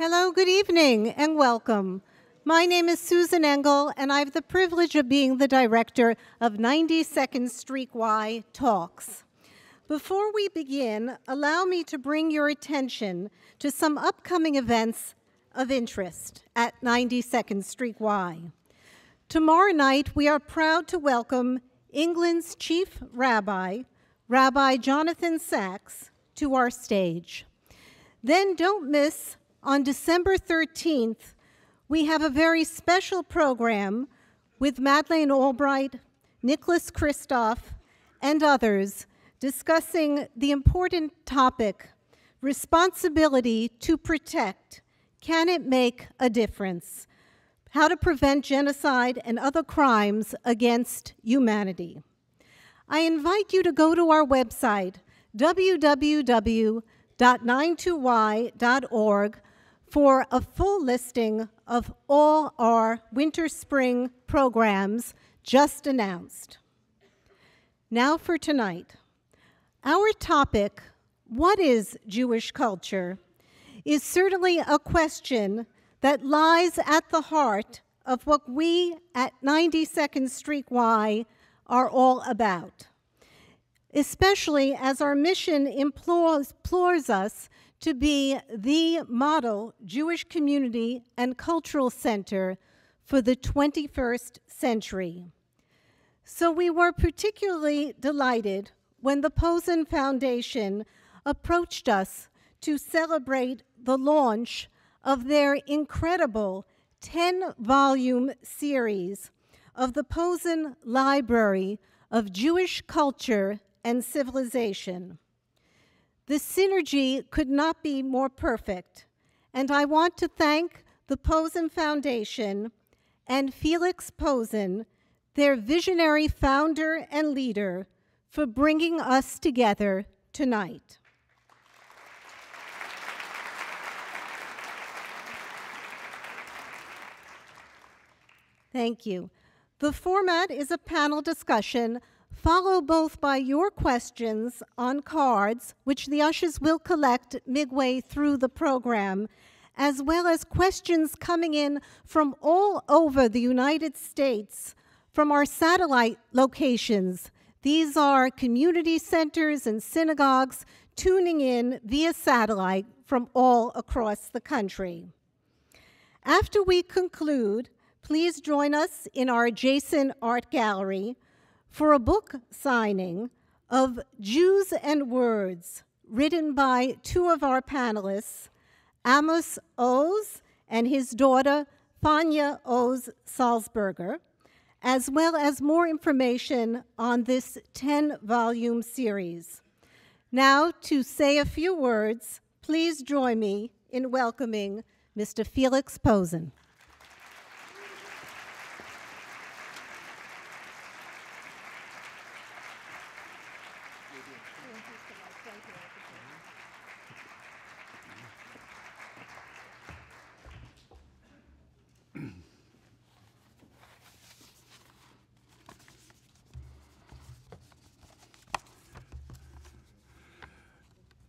Hello, good evening, and welcome. My name is Susan Engel, and I have the privilege of being the director of 92nd Street Y Talks. Before we begin, allow me to bring your attention to some upcoming events of interest at 92nd Street Y. Tomorrow night, we are proud to welcome England's Chief Rabbi, Rabbi Jonathan Sacks, to our stage. Then don't miss, on December 13th, we have a very special program with Madeleine Albright, Nicholas Kristoff, and others discussing the important topic, responsibility to protect. Can it make a difference? How to prevent genocide and other crimes against humanity. I invite you to go to our website, www.92y.org, for a full listing of all our winter-spring programs just announced. Now for tonight. Our topic, what is Jewish culture, is certainly a question that lies at the heart of what we at 92nd Street Y are all about, especially as our mission implores us to be the model Jewish community and cultural center for the 21st century. So we were particularly delighted when the Posen Foundation approached us to celebrate the launch of their incredible 10-volume series of the Posen Library of Jewish Culture and Civilization. The synergy could not be more perfect, and I want to thank the Posen Foundation and Felix Posen, their visionary founder and leader, for bringing us together tonight. Thank you. The format is a panel discussion, followed both by your questions on cards, which the ushers will collect midway through the program, as well as questions coming in from all over the United States, from our satellite locations. These are community centers and synagogues tuning in via satellite from all across the country. After we conclude, please join us in our adjacent art gallery for a book signing of Jews and Words, written by two of our panelists, Amos Oz and his daughter, Fania Oz-Salzberger, as well as more information on this 10-volume series. Now, to say a few words, please join me in welcoming Mr. Felix Posen.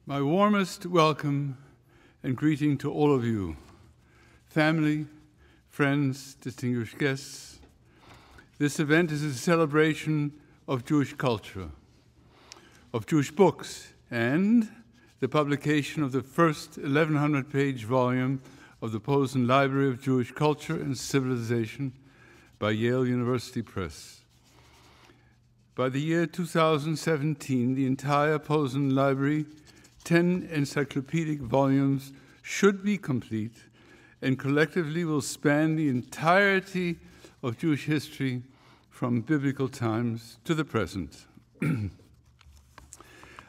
My warmest welcome and greeting to all of you, family, friends, distinguished guests. This event is a celebration of Jewish culture, of Jewish books, and the publication of the first 1,100-page volume of the Posen Library of Jewish Culture and Civilization by Yale University Press. By the year 2017, the entire Posen Library, 10 encyclopedic volumes, should be complete and collectively will span the entirety of Jewish history from biblical times to the present.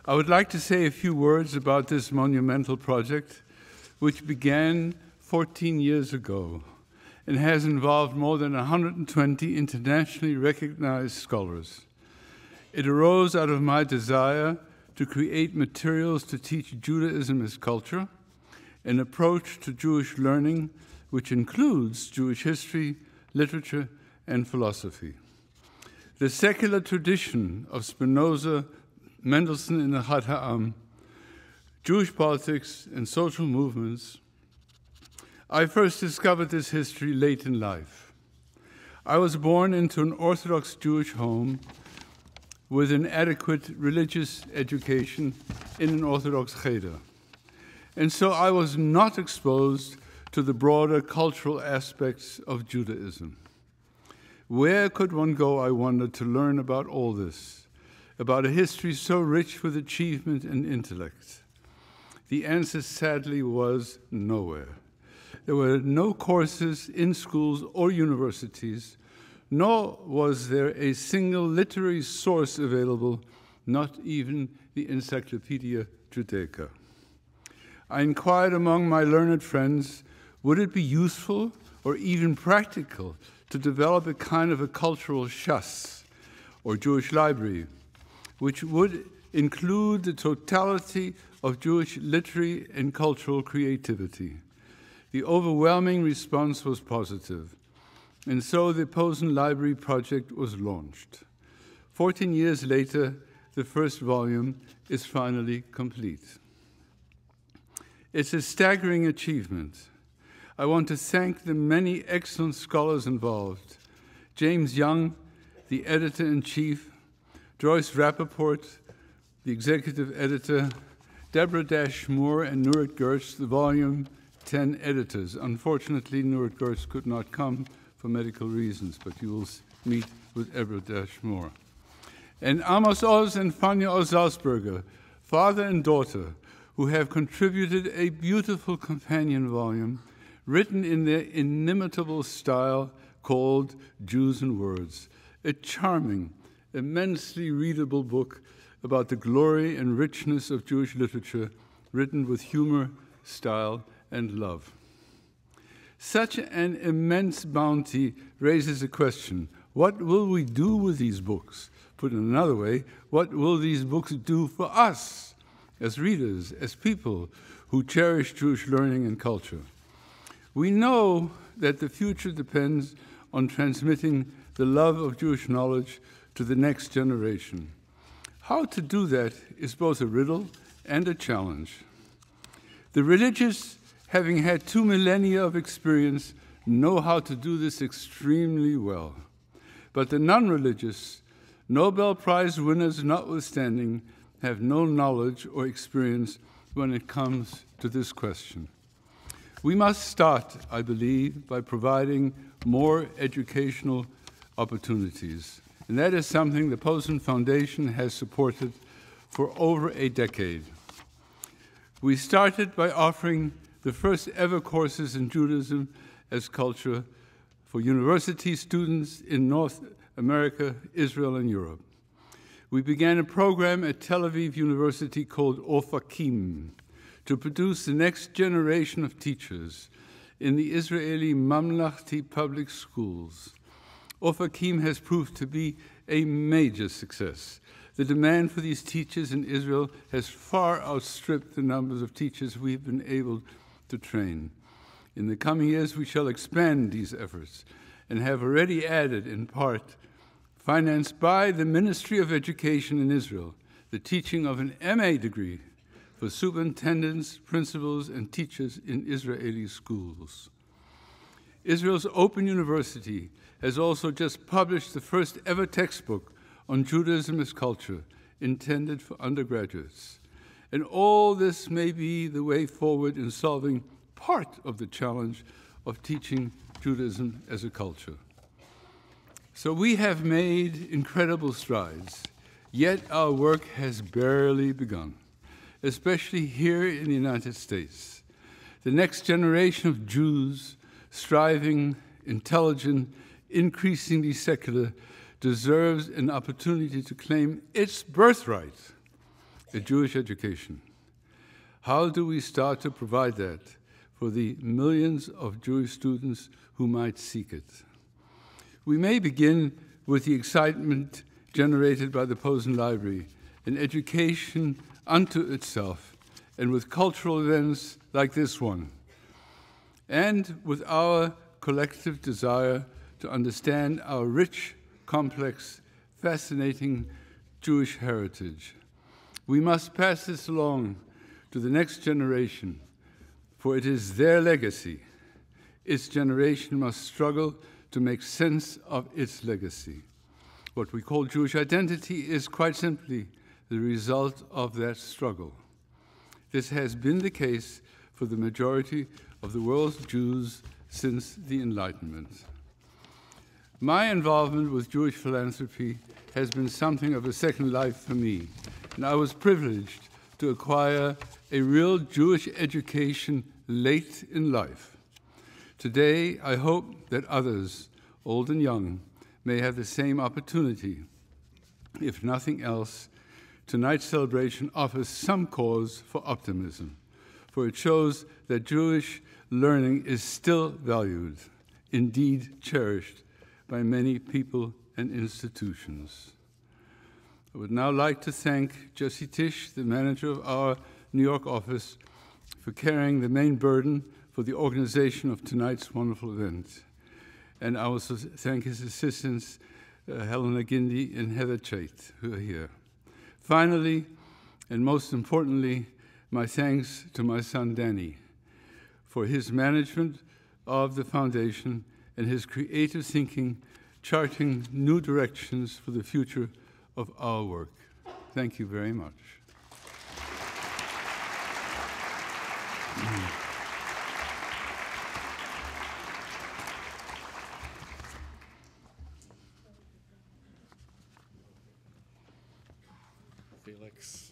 I would like to say a few words about this monumental project, which began 14 years ago and has involved more than 120 internationally recognized scholars. It arose out of my desire to create materials to teach Judaism as culture, an approach to Jewish learning which includes Jewish history, literature, and philosophy. The secular tradition of Spinoza, Mendelssohn and Ahad Ha'am, Jewish politics and social movements I first discovered this history late in life. I was born into an Orthodox Jewish home with an adequate religious education in an Orthodox cheder. And so I was not exposed to the broader cultural aspects of Judaism. Where could one go, I wondered, to learn about all this, about a history so rich with achievement and intellect? The answer, sadly, was nowhere. There were no courses in schools or universities, nor was there a single literary source available, not even the Encyclopedia Judaica. I inquired among my learned friends, would it be useful or even practical to develop a kind of a cultural shas, or Jewish library, which would include the totality of Jewish literary and cultural creativity? The overwhelming response was positive, and so the Posen Library project was launched. 14 years later, the first volume is finally complete. It's a staggering achievement. I want to thank the many excellent scholars involved. James Young, the editor-in-chief, Joyce Rappaport, the executive editor, Deborah Moore and Nurit Gertz, the volume 10 editors. Unfortunately, Nurit Gertz could not come for medical reasons, but you will meet with Deborah Moore. And Amos Oz and Fania Oz-Salzberger, father and daughter, who have contributed a beautiful companion volume written in their inimitable style called Jews and Words, a charming, immensely readable book about the glory and richness of Jewish literature, written with humor, style, and love. Such an immense bounty raises a question: what will we do with these books? Put in another way, what will these books do for us as readers, as people who cherish Jewish learning and culture? We know that the future depends on transmitting the love of Jewish knowledge to the next generation. How to do that is both a riddle and a challenge. The religious, having had 2 millennia of experience, know how to do this extremely well. But the non-religious, Nobel Prize winners notwithstanding, have no knowledge or experience when it comes to this question. We must start, I believe, by providing more educational opportunities. And that is something the Posen Foundation has supported for over a decade. We started by offering the first ever courses in Judaism as culture for university students in North America, Israel, and Europe. We began a program at Tel Aviv University called Overarching to produce the next generation of teachers in the Israeli Mamlachti public schools. Overarching has proved to be a major success. The demand for these teachers in Israel has far outstripped the numbers of teachers we've been able to train. In the coming years, we shall expand these efforts and have already added, in part, financed by the Ministry of Education in Israel, the teaching of an MA degree for superintendents, principals, and teachers in Israeli schools. Israel's Open University has also just published the first ever textbook on Judaism as culture, intended for undergraduates. And all this may be the way forward in solving part of the challenge of teaching Judaism as a culture. So we have made incredible strides, yet our work has barely begun, especially here in the United States. The next generation of Jews, striving, intelligent, increasingly secular, deserves an opportunity to claim its birthright, a Jewish education. How do we start to provide that for the millions of Jewish students who might seek it? We may begin with the excitement generated by the Posen Library, an education unto itself, and with cultural events like this one, and with our collective desire to understand our rich, complex, fascinating Jewish heritage. We must pass this along to the next generation, for it is their legacy, its generation must struggle to make sense of its legacy. What we call Jewish identity is quite simply the result of that struggle. This has been the case for the majority of the world's Jews since the Enlightenment. My involvement with Jewish philanthropy has been something of a second life for me, and I was privileged to acquire a real Jewish education late in life. Today, I hope that others, old and young, may have the same opportunity. If nothing else, tonight's celebration offers some cause for optimism, for it shows that Jewish learning is still valued, indeed cherished, by many people and institutions. I would now like to thank Jesse Tisch, the manager of our New York office, for carrying the main burden for the organization of tonight's wonderful event. And I also thank his assistants, Helena Gindi and Heather Chait, who are here. Finally, and most importantly, my thanks to my son Danny for his management of the foundation and his creative thinking, charting new directions for the future of our work. Thank you very much. Felix.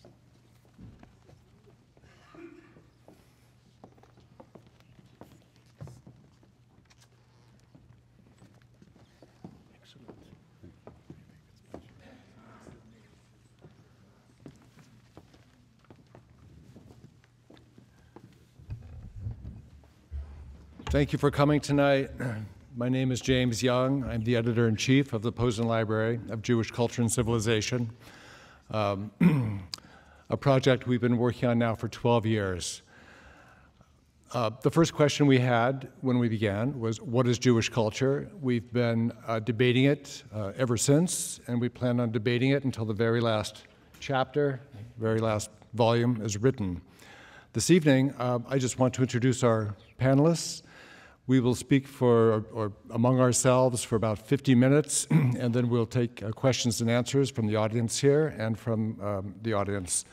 Thank you for coming tonight. My name is James Young. I'm the editor-in-chief of the Posen Library of Jewish Culture and Civilization, a project we've been working on now for 12 years. The first question we had when we began was, what is Jewish culture? We've been debating it ever since, and we plan on debating it until the very last chapter, very last volume is written. This evening, I just want to introduce our panelists. We will speak or among ourselves for about 50 minutes, and then we'll take questions and answers from the audience here and from the audience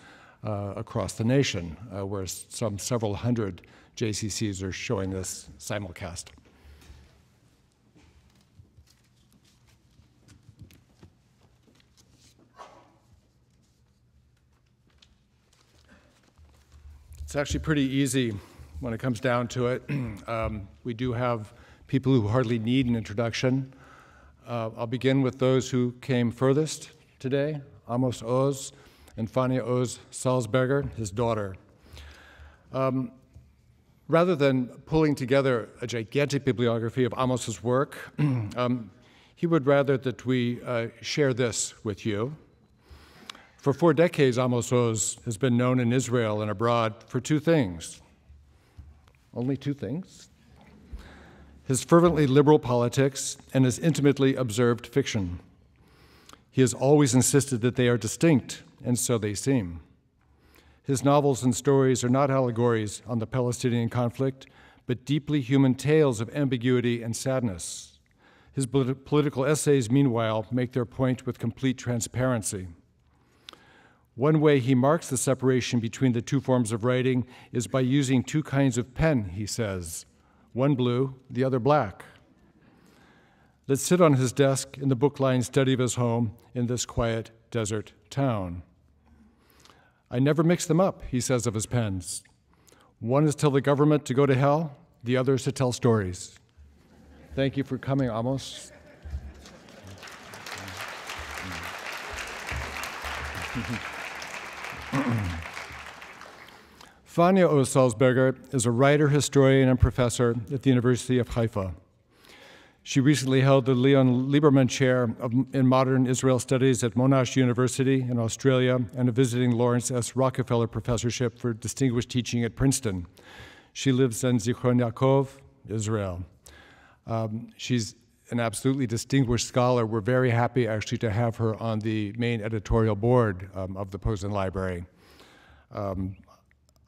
across the nation, where several hundred JCCs are showing this simulcast. It's actually pretty easy when it comes down to it. We do have people who hardly need an introduction. I'll begin with those who came furthest today, Amos Oz and Fania Oz-Salzberger, his daughter. Rather than pulling together a gigantic bibliography of Amos's work, he would rather that we share this with you. For 4 decades, Amos Oz has been known in Israel and abroad for 2 things. Only 2 things: his fervently liberal politics and his intimately observed fiction. He has always insisted that they are distinct, and so they seem. His novels and stories are not allegories on the Palestinian conflict, but deeply human tales of ambiguity and sadness. His political essays, meanwhile, make their point with complete transparency. One way he marks the separation between the 2 forms of writing is by using 2 kinds of pen, he says, one blue, the other black, that sit on his desk in the book-lined study of his home in this quiet desert town. I never mix them up, he says of his pens. One is to tell the government to go to hell, the other is to tell stories. Thank you for coming, Amos. Fania Oz-Salzberger is a writer, historian, and professor at the University of Haifa. She recently held the Leon Lieberman Chair in Modern Israel Studies at Monash University in Australia and a visiting Lawrence S. Rockefeller Professorship for Distinguished Teaching at Princeton. She lives in Zichron Yaakov, Israel. She's an absolutely distinguished scholar. We're very happy, actually, to have her on the main editorial board of the Posen Library.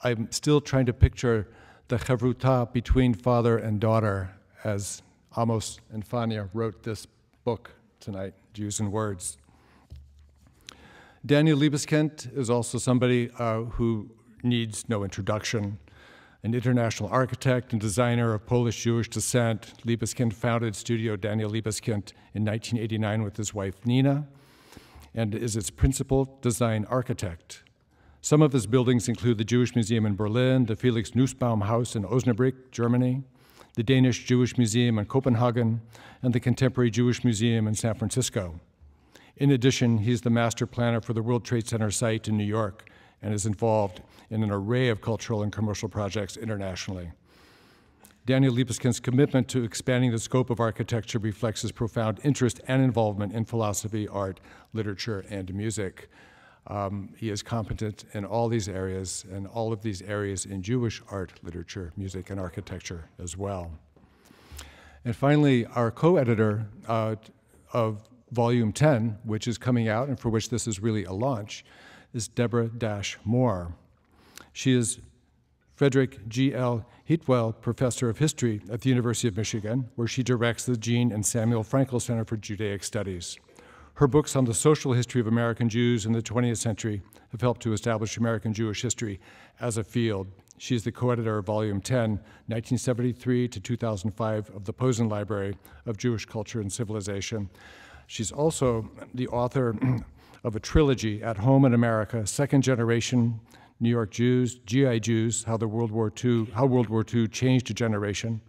I'm still trying to picture the chavruta between father and daughter as Amos and Fania wrote this book tonight, Jews and Words. Daniel Libeskind is also somebody who needs no introduction. An international architect and designer of Polish-Jewish descent, Libeskind founded Studio Daniel Libeskind in 1989 with his wife Nina, and is its principal design architect. Some of his buildings include the Jewish Museum in Berlin, the Felix Nussbaum House in Osnabrück, Germany, the Danish Jewish Museum in Copenhagen, and the Contemporary Jewish Museum in San Francisco. In addition, he's the master planner for the World Trade Center site in New York and is involved in an array of cultural and commercial projects internationally. Daniel Libeskind's commitment to expanding the scope of architecture reflects his profound interest and involvement in philosophy, art, literature, and music. He is competent in all these areas, and all of these areas in Jewish art, literature, music, and architecture as well. And finally, our co-editor of Volume 10, which is coming out and for which this is really a launch, is Deborah Moore. She is Frederick G.L. Heatwell Professor of History at the University of Michigan, where she directs the Jean and Samuel Frankel Center for Judaic Studies. Her books on the social history of American Jews in the 20th century have helped to establish American Jewish history as a field. She is the co-editor of Volume 10, 1973 to 2005, of the Posen Library of Jewish Culture and Civilization. She's also the author of a trilogy, At Home in America, Second Generation New York Jews, GI Jews, how World War II changed a generation,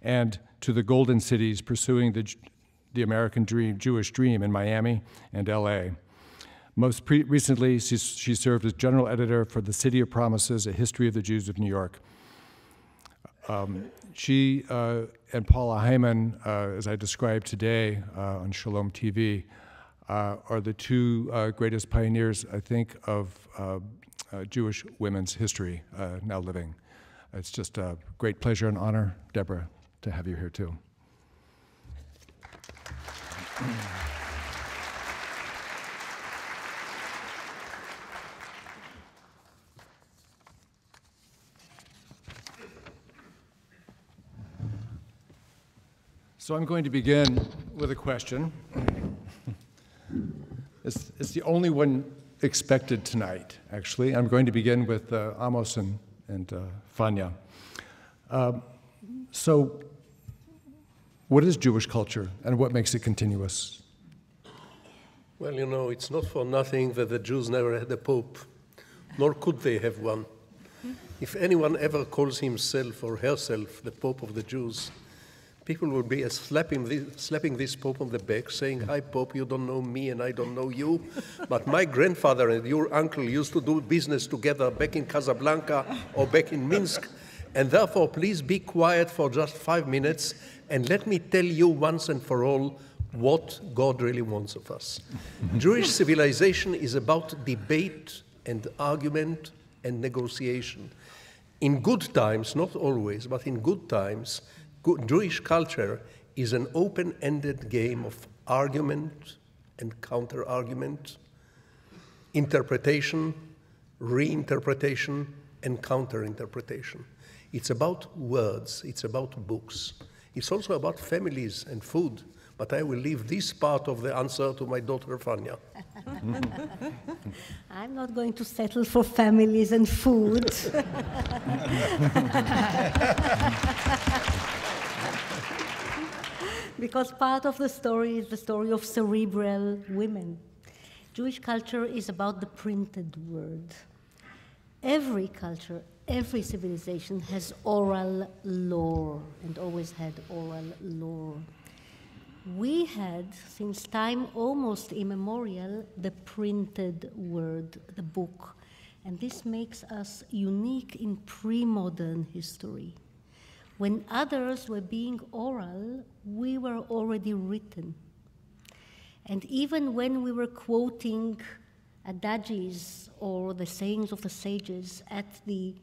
and To the Golden Cities, Pursuing the American Dream, Jewish Dream in Miami and LA. Most recently, she served as general editor for The City of Promises, A History of the Jews of New York. She and Paula Hyman, as I described today on Shalom TV, are the two greatest pioneers, I think, of Jewish women's history now living. It's just a great pleasure and honor, Deborah, to have you here too. So I'm going to begin with a question. It's the only one expected tonight, actually. I'm going to begin with Amos and Fania. So what is Jewish culture, and what makes it continuous? Well, you know, it's not for nothing that the Jews never had a pope, nor could they have one. If anyone ever calls himself or herself the Pope of the Jews, people will be slapping this Pope on the back, saying, "Hi, Pope, you don't know me and I don't know you, but my grandfather and your uncle used to do business together back in Casablanca or back in Minsk, and therefore please be quiet for just 5 minutes and let me tell you once and for all what God really wants of us." Jewish civilization is about debate and argument and negotiation. In good times, not always, but in good times, Jewish culture is an open-ended game of argument and counter-argument, interpretation, reinterpretation, and counter-interpretation. It's about words, it's about books. It's also about families and food, but I will leave this part of the answer to my daughter, Fania. I'm not going to settle for families and food. Because part of the story is the story of cerebral women. Jewish culture is about the printed word. Every culture, every civilization has oral lore, and always had oral lore. We had, since time almost immemorial, the printed word, the book. And this makes us unique in pre-modern history. When others were being oral, we were already written. And even when we were quoting adages or the sayings of the sages at the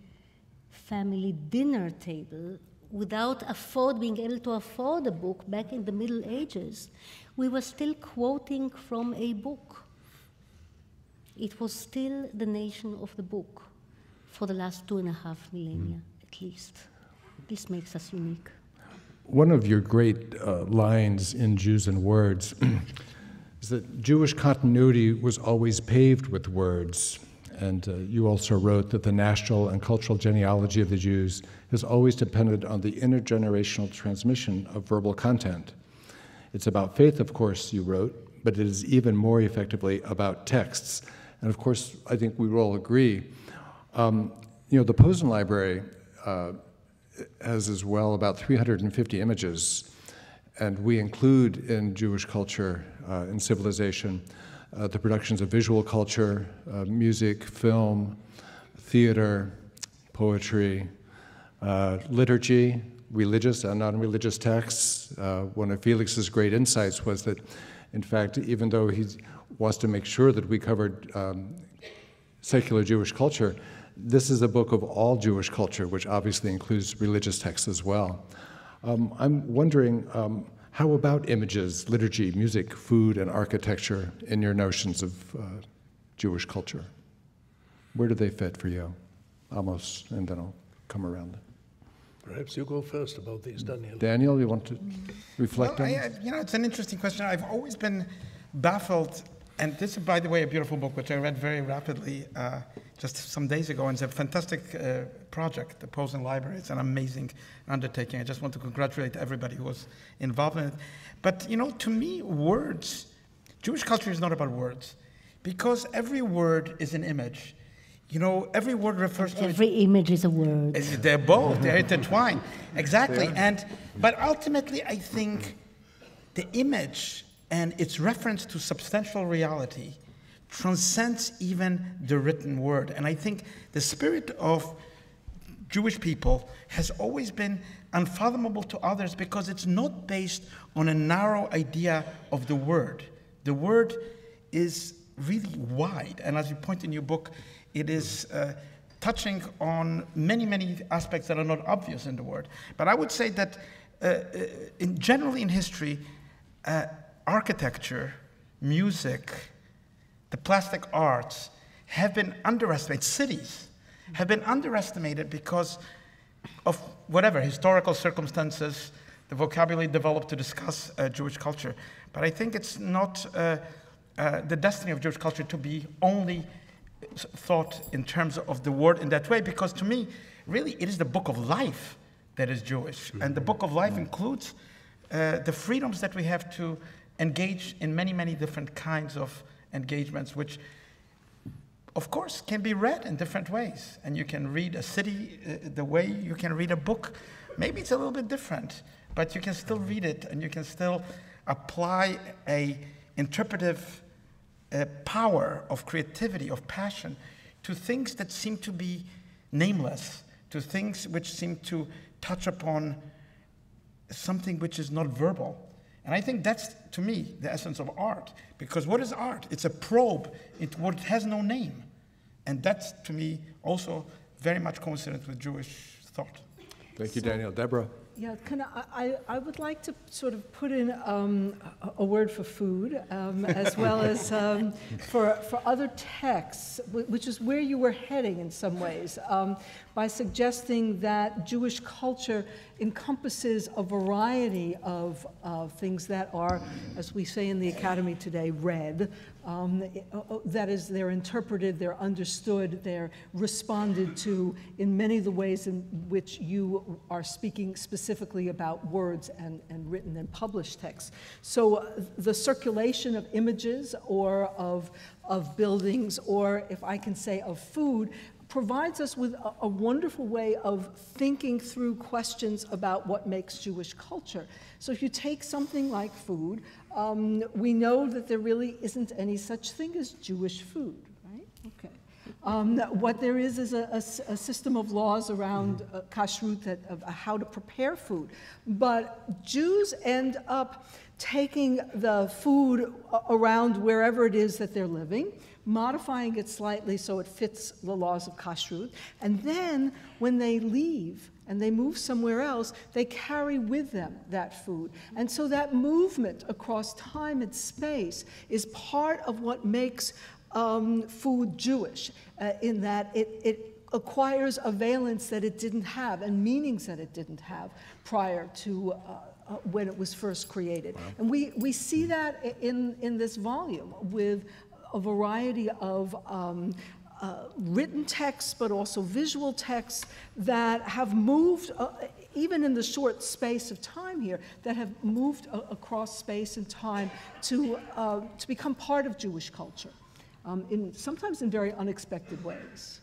family dinner table, without being able to afford a book back in the Middle Ages, we were still quoting from a book. It was still the nation of the book for the last 2.5 millennia, at least. This makes us unique. one of your great lines in Jews and Words is that Jewish continuity was always paved with words. And you also wrote that the national and cultural genealogy of the Jews has always depended on the intergenerational transmission of verbal content. It's about faith, of course, you wrote, but it is even more effectively about texts. And of course, I think we will all agree. The Posen library has as well about 350 images, and we include in Jewish culture and civilization the productions of visual culture, music, film, theater, poetry, liturgy, religious and non-religious texts. One of Felix's great insights was that, in fact, even though he wants to make sure that we covered secular Jewish culture, this is a book of all Jewish culture, which obviously includes religious texts as well. I'm wondering, how about images, liturgy, music, food, and architecture in your notions of Jewish culture? Where do they fit for you? Amos, and then I'll come around. Perhaps you go first about this, Daniel. Daniel, you want to reflect on it? It's an interesting question. I've always been baffled, and this is, by the way, a beautiful book, which I read very rapidly just some days ago, and it's a fantastic project, the Posen Library. It's an amazing undertaking. I just want to congratulate everybody who was involved in it. But, to me, words, Jewish culture is not about words, because every word is an image. Every word refers to... Every image is a word. They're both, they're intertwined. Exactly. But ultimately, I think the image and its reference to substantial reality transcends even the written word. And I think the spirit of Jewish people has always been unfathomable to others because it's not based on a narrow idea of the word. The word is really wide. And as you point in your book, it is touching on many, many aspects that are not obvious in the word. But I would say that generally in history, architecture, music, the plastic arts have been underestimated. Cities have been underestimated because of whatever historical circumstances, the vocabulary developed to discuss Jewish culture. But I think it's not the destiny of Jewish culture to be only thought in terms of the word in that way, because to me, really, it is the book of life that is Jewish. And the book of life includes the freedoms that we have to engage in many, many different kinds of engagements, which, of course, can be read in different ways. And you can read a city the way you can read a book. Maybe it's a little bit different, but you can still read it, and you can still apply a interpretive power of creativity, of passion, to things that seem to be nameless, to things which seem to touch upon something which is not verbal. And I think that's, to me, the essence of art. Because what is art? It's a probe into what has no name. And that's, to me, also very much coincident with Jewish thought. Thank you, Daniel. Deborah? Yeah, I would like to sort of put in a word for food, as well as for other texts, which is where you were heading in some ways, by suggesting that Jewish culture encompasses a variety of things that are, as we say in the Academy today, read. That is, they're interpreted, they're understood, they're responded to in many of the ways in which you are speaking specifically about words and written and published texts. So the circulation of images or of buildings, or if I can say of food, provides us with a wonderful way of thinking through questions about what makes Jewish culture. So if you take something like food, we know that there really isn't any such thing as Jewish food, right? Okay. What there is a system of laws around kashrut, of how to prepare food. But Jews end up taking the food around wherever it is that they're living, modifying it slightly so it fits the laws of kashrut, and then when they leave and they move somewhere else, they carry with them that food. And so that movement across time and space is part of what makes food Jewish, in that it acquires a valence that it didn't have and meanings that it didn't have prior to when it was first created. Wow. And we see that in this volume with a variety of written texts, but also visual texts that have moved, even in the short space of time here, that have moved across space and time to become part of Jewish culture, sometimes in very unexpected ways.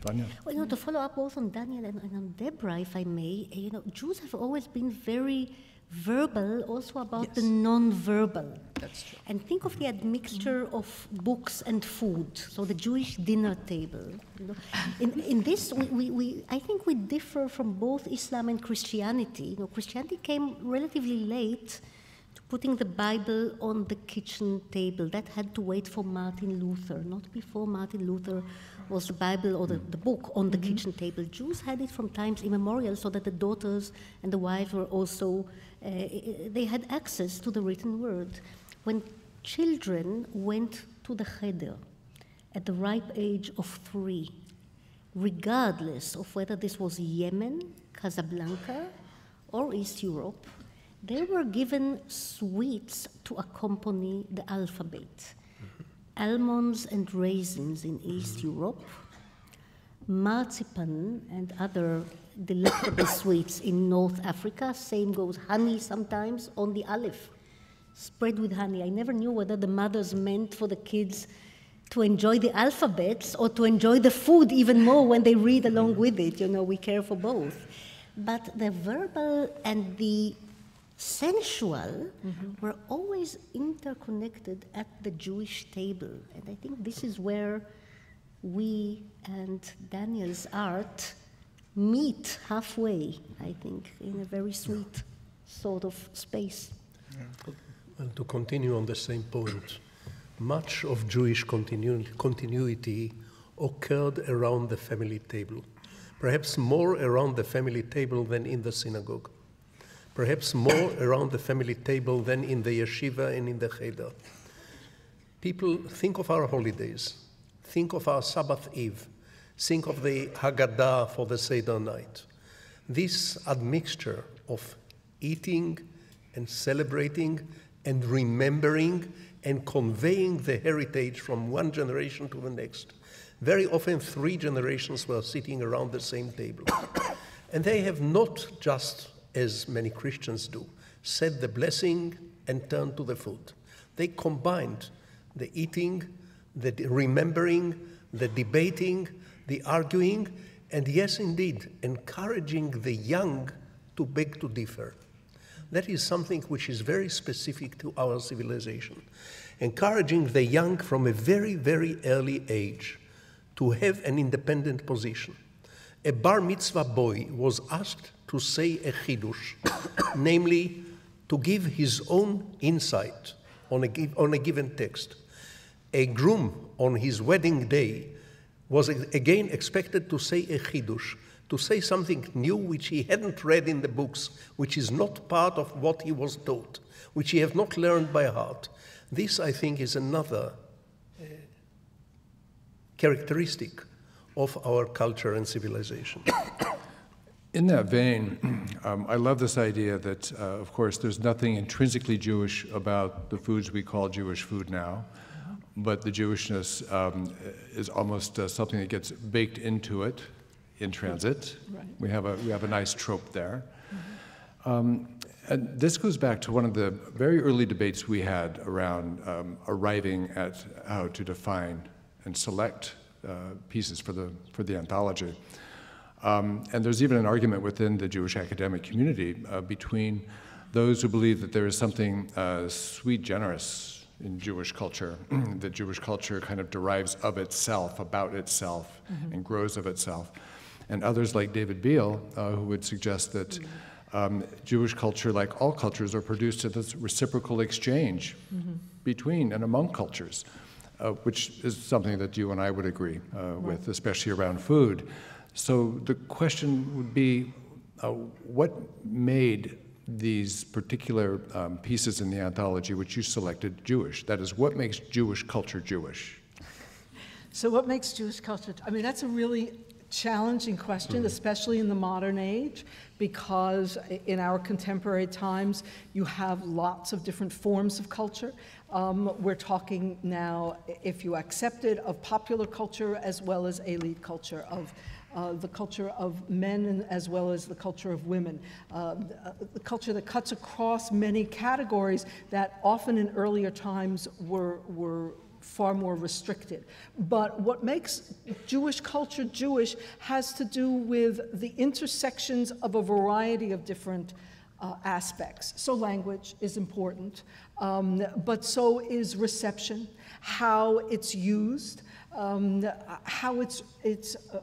Fania? Well, to follow up both on Daniel and on Deborah, if I may, Jews have always been very verbal, also about the non-verbal. That's true. And think of the admixture of books and food, so the Jewish dinner table. In this, I think we differ from both Islam and Christianity. Christianity came relatively late to putting the Bible on the kitchen table. That had to wait for Martin Luther, not before Martin Luther was the Bible or the book on the kitchen table. Jews had it from times immemorial, so that the daughters and the wives were also, they had access to the written word. When children went to the cheder at the ripe age of 3, regardless of whether this was Yemen, Casablanca, or East Europe, they were given sweets to accompany the alphabet. Almonds and raisins in East Europe, marzipan and other delectable sweets in North Africa. Same goes, honey sometimes on the aleph, spread with honey. I never knew whether the mothers meant for the kids to enjoy the alphabets or to enjoy the food even more when they read along with it. We care for both. But the verbal and the sensual were always interconnected at the Jewish table. And I think this is where we and Daniel's art meet halfway, I think, in a very sweet sort of space. And to continue on the same point, much of Jewish continuity occurred around the family table, perhaps more around the family table than in the synagogue. Perhaps more around the family table than in the yeshiva and in the cheder. People think of our holidays, think of our Sabbath Eve, think of the Haggadah for the Seder night. This admixture of eating and celebrating and remembering and conveying the heritage from one generation to the next. Very often 3 generations were sitting around the same table. And they have not just, as many Christians do, said the blessing and turned to the food. They combined the eating, the remembering, the debating, the arguing, and yes, indeed, encouraging the young to beg to differ. That is something which is very specific to our civilization. Encouraging the young from a very, very early age to have an independent position. A bar mitzvah boy was asked to say a chidush, namely to give his own insight on a given text. A groom on his wedding day was again expected to say a chidush, to say something new which he hadn't read in the books, which is not part of what he was taught, which he have not learned by heart. This, I think, is another characteristic of our culture and civilization. In that vein, I love this idea that, of course, there's nothing intrinsically Jewish about the foods we call Jewish food now, but the Jewishness is almost something that gets baked into it in transit. Right. We have a nice trope there. And this goes back to one of the very early debates we had around arriving at how to define and select pieces for the anthology. And there's even an argument within the Jewish academic community between those who believe that there is something sweet, generous in Jewish culture, that Jewish culture kind of derives of itself, about itself, and grows of itself. And others like David Beale, who would suggest that Jewish culture, like all cultures, are produced in this reciprocal exchange between and among cultures, which is something that you and I would agree with, especially around food. So the question would be, what made these particular pieces in the anthology which you selected Jewish? That is, what makes Jewish culture Jewish? So what makes Jewish culture, I mean, that's a really challenging question, especially in the modern age, because in our contemporary times, you have lots of different forms of culture. We're talking now, if you accept it, of popular culture as well as elite culture, of the culture of men as well as the culture of women, the culture that cuts across many categories that often in earlier times were far more restricted. But what makes Jewish culture Jewish has to do with the intersections of a variety of different aspects. So language is important, but so is reception, how it's used, how it's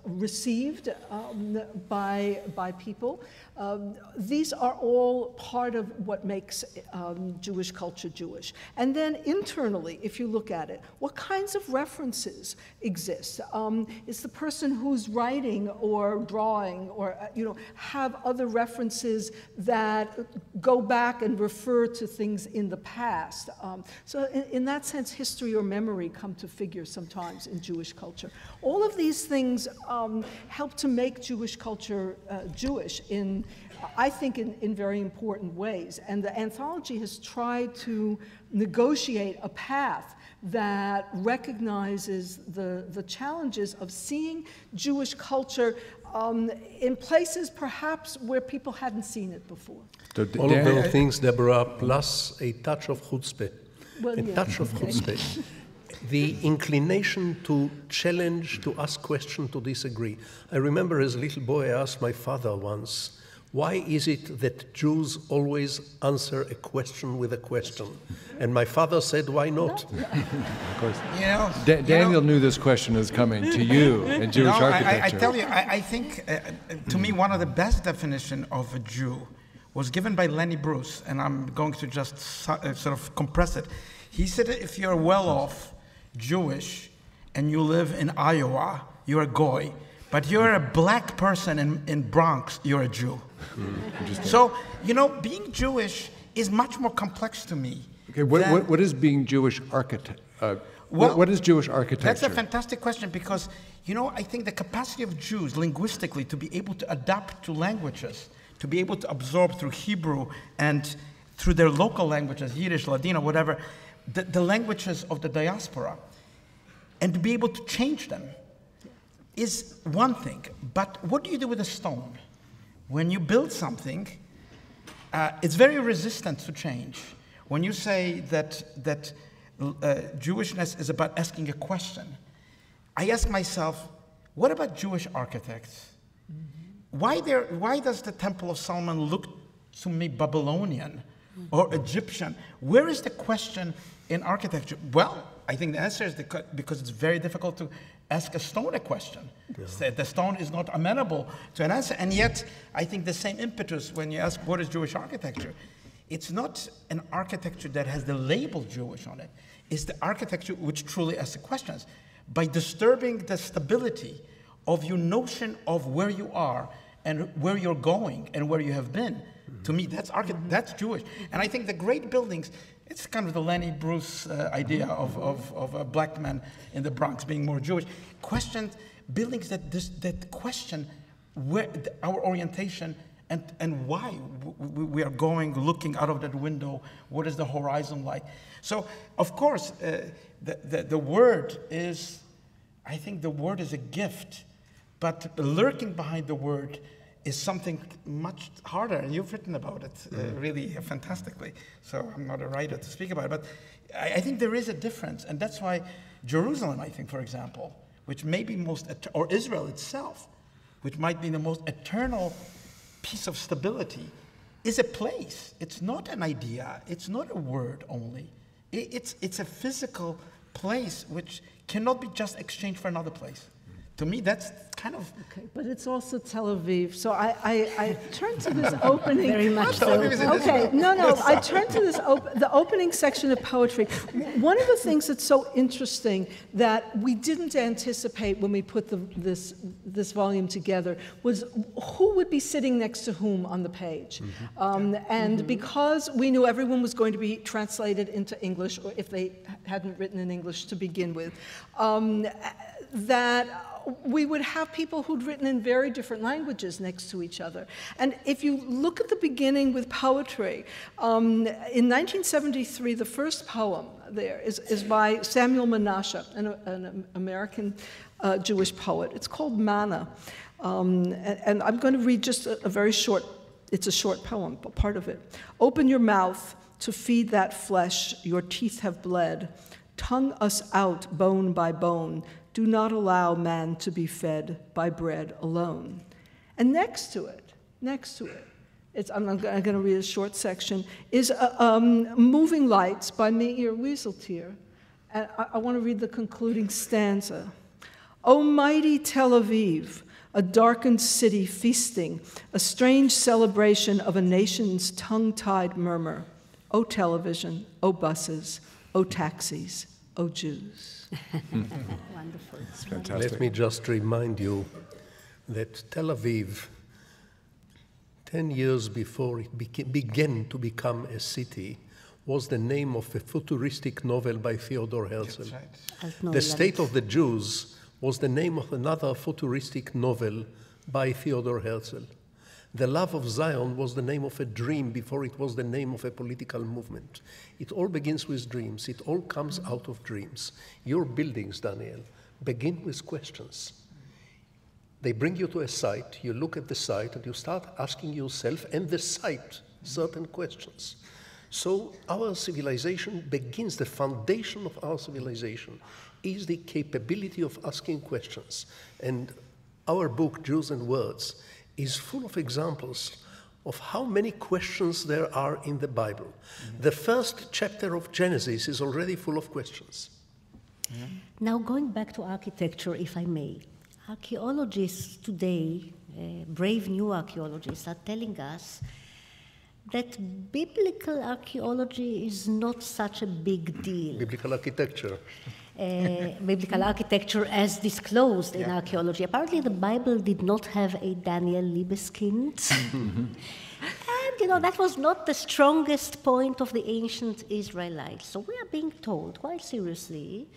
received by people. These are all part of what makes Jewish culture Jewish. And then internally, if you look at it, what kinds of references exist? Is the person who's writing or drawing or have other references that go back and refer to things in the past? So in that sense, history or memory come to figure sometimes in Jewish culture. All of these things help to make Jewish culture Jewish I think in very important ways. And the anthology has tried to negotiate a path that recognizes the challenges of seeing Jewish culture in places perhaps where people hadn't seen it before. All of those things, Deborah, plus a touch of chutzpah. Touch of chutzpah. The inclination to challenge, to ask questions, to disagree. I remember as a little boy, I asked my father once, why is it that Jews always answer a question with a question? And my father said, why not? Of course. Daniel knew this question was coming to you in Jewish architecture. I tell you, I think, to me, one of the best definitions of a Jew was given by Lenny Bruce, and I'm going to just sort of compress it. He said, if you're well off, Jewish, and you live in Iowa, you're a goy. But you're a black person in Bronx, you're a Jew. So, being Jewish is much more complex to me. Okay, what is being Jewish architect? What is Jewish architecture? That's a fantastic question because, I think the capacity of Jews linguistically to be able to adapt to languages, to be able to absorb through Hebrew and through their local languages, Yiddish, Ladino, whatever, the languages of the diaspora, and to be able to change them is one thing. But what do you do with a stone? When you build something, it's very resistant to change. When you say that Jewishness is about asking a question, I ask myself, what about Jewish architects? Mm-hmm. Why does the Temple of Solomon look to me Babylonian or Egyptian? Where is the question in architecture? Well, I think the answer is because it's very difficult to ask a stone a question. Yeah. The stone is not amenable to an answer. And yet, I think the same impetus when you ask what is Jewish architecture, it's not an architecture that has the label Jewish on it. It's the architecture which truly asks the questions. By disturbing the stability of your notion of where you are and where you're going and where you have been, to me, that's Jewish. And I think the great buildings, it's kind of the Lenny Bruce idea of a black man in the Bronx being more Jewish. Buildings that question our orientation and why we are looking out of that window. What is the horizon like? So, of course, the word is, I think the word is a gift, but lurking behind the word is something much harder, and you've written about it really fantastically. So I'm not a writer to speak about it, but I think there is a difference, and that's why Jerusalem, I think, for example, which may be or Israel itself, which might be the most eternal piece of stability, is a place. It's not an idea. It's not a word only. It's a physical place which cannot be just exchanged for another place. To me, that's kind of... Okay, but it's also Tel Aviv. So I turn to this opening... Very much so. Okay, I turn to the opening section of poetry. One of the things that's so interesting that we didn't anticipate when we put this volume together was who would be sitting next to whom on the page. And because we knew everyone was going to be translated into English, or if they hadn't written in English to begin with, that we would have people who'd written in very different languages next to each other. And if you look at the beginning with poetry, in 1973, the first poem there is by Samuel Menashe, an American Jewish poet. It's called Manna. And I'm going to read just a very short, it's a short poem, but part of it. Open your mouth to feed that flesh, your teeth have bled. Tongue us out bone by bone. Do not allow man to be fed by bread alone. And next to it, I'm going to read a short section, is Moving Lights by Meir Wieseltier. And I want to read the concluding stanza. O mighty Tel Aviv, a darkened city feasting, a strange celebration of a nation's tongue-tied murmur. O television, O buses, O taxis, O Jews. Wonderful. It's fantastic. Let me just remind you that Tel Aviv, 10 years before it began to become a city, was the name of a futuristic novel by Theodor Herzl. That's right. The State of the Jews was the name of another futuristic novel by Theodor Herzl. The Love of Zion was the name of a dream before it was the name of a political movement. It all begins with dreams. It all comes out of dreams. Your buildings, Daniel, begin with questions. They bring you to a site, you look at the site, and you start asking yourself and the site certain questions. So our civilization begins, the foundation of our civilization is the capability of asking questions. And our book, Jews and Words, is full of examples of how many questions there are in the Bible. Mm-hmm. The first chapter of Genesis is already full of questions. Yeah. Now, going back to architecture, if I may, archaeologists today, brave new archaeologists, are telling us that biblical archaeology is not such a big deal. Biblical architecture. Biblical architecture as disclosed in archaeology. Apparently the Bible did not have a Daniel Libeskind. And, that was not the strongest point of the ancient Israelites. So we are being told, quite seriously,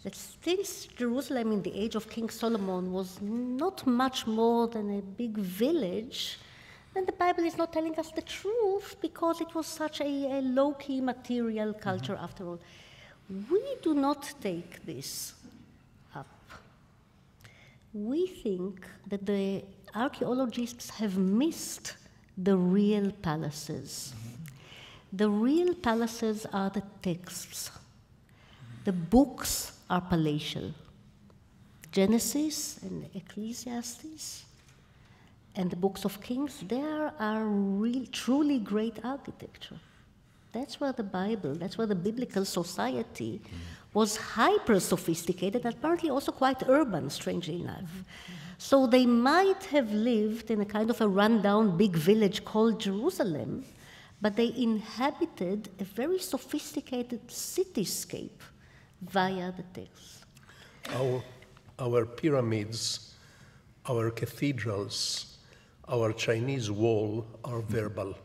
that since Jerusalem in the age of King Solomon was not much more than a big village, then the Bible is not telling us the truth because it was such a low-key material culture after all. We do not take this up. We think that the archaeologists have missed the real palaces. The real palaces are the texts. The books are palatial. Genesis and Ecclesiastes and the books of Kings, there are truly great architecture. That's where the Bible, that's where the biblical society was hyper-sophisticated and apparently also quite urban, strangely enough. So they might have lived in a kind of a rundown big village called Jerusalem, but they inhabited a very sophisticated cityscape via the text. Our pyramids, our cathedrals, our Chinese wall are verbal.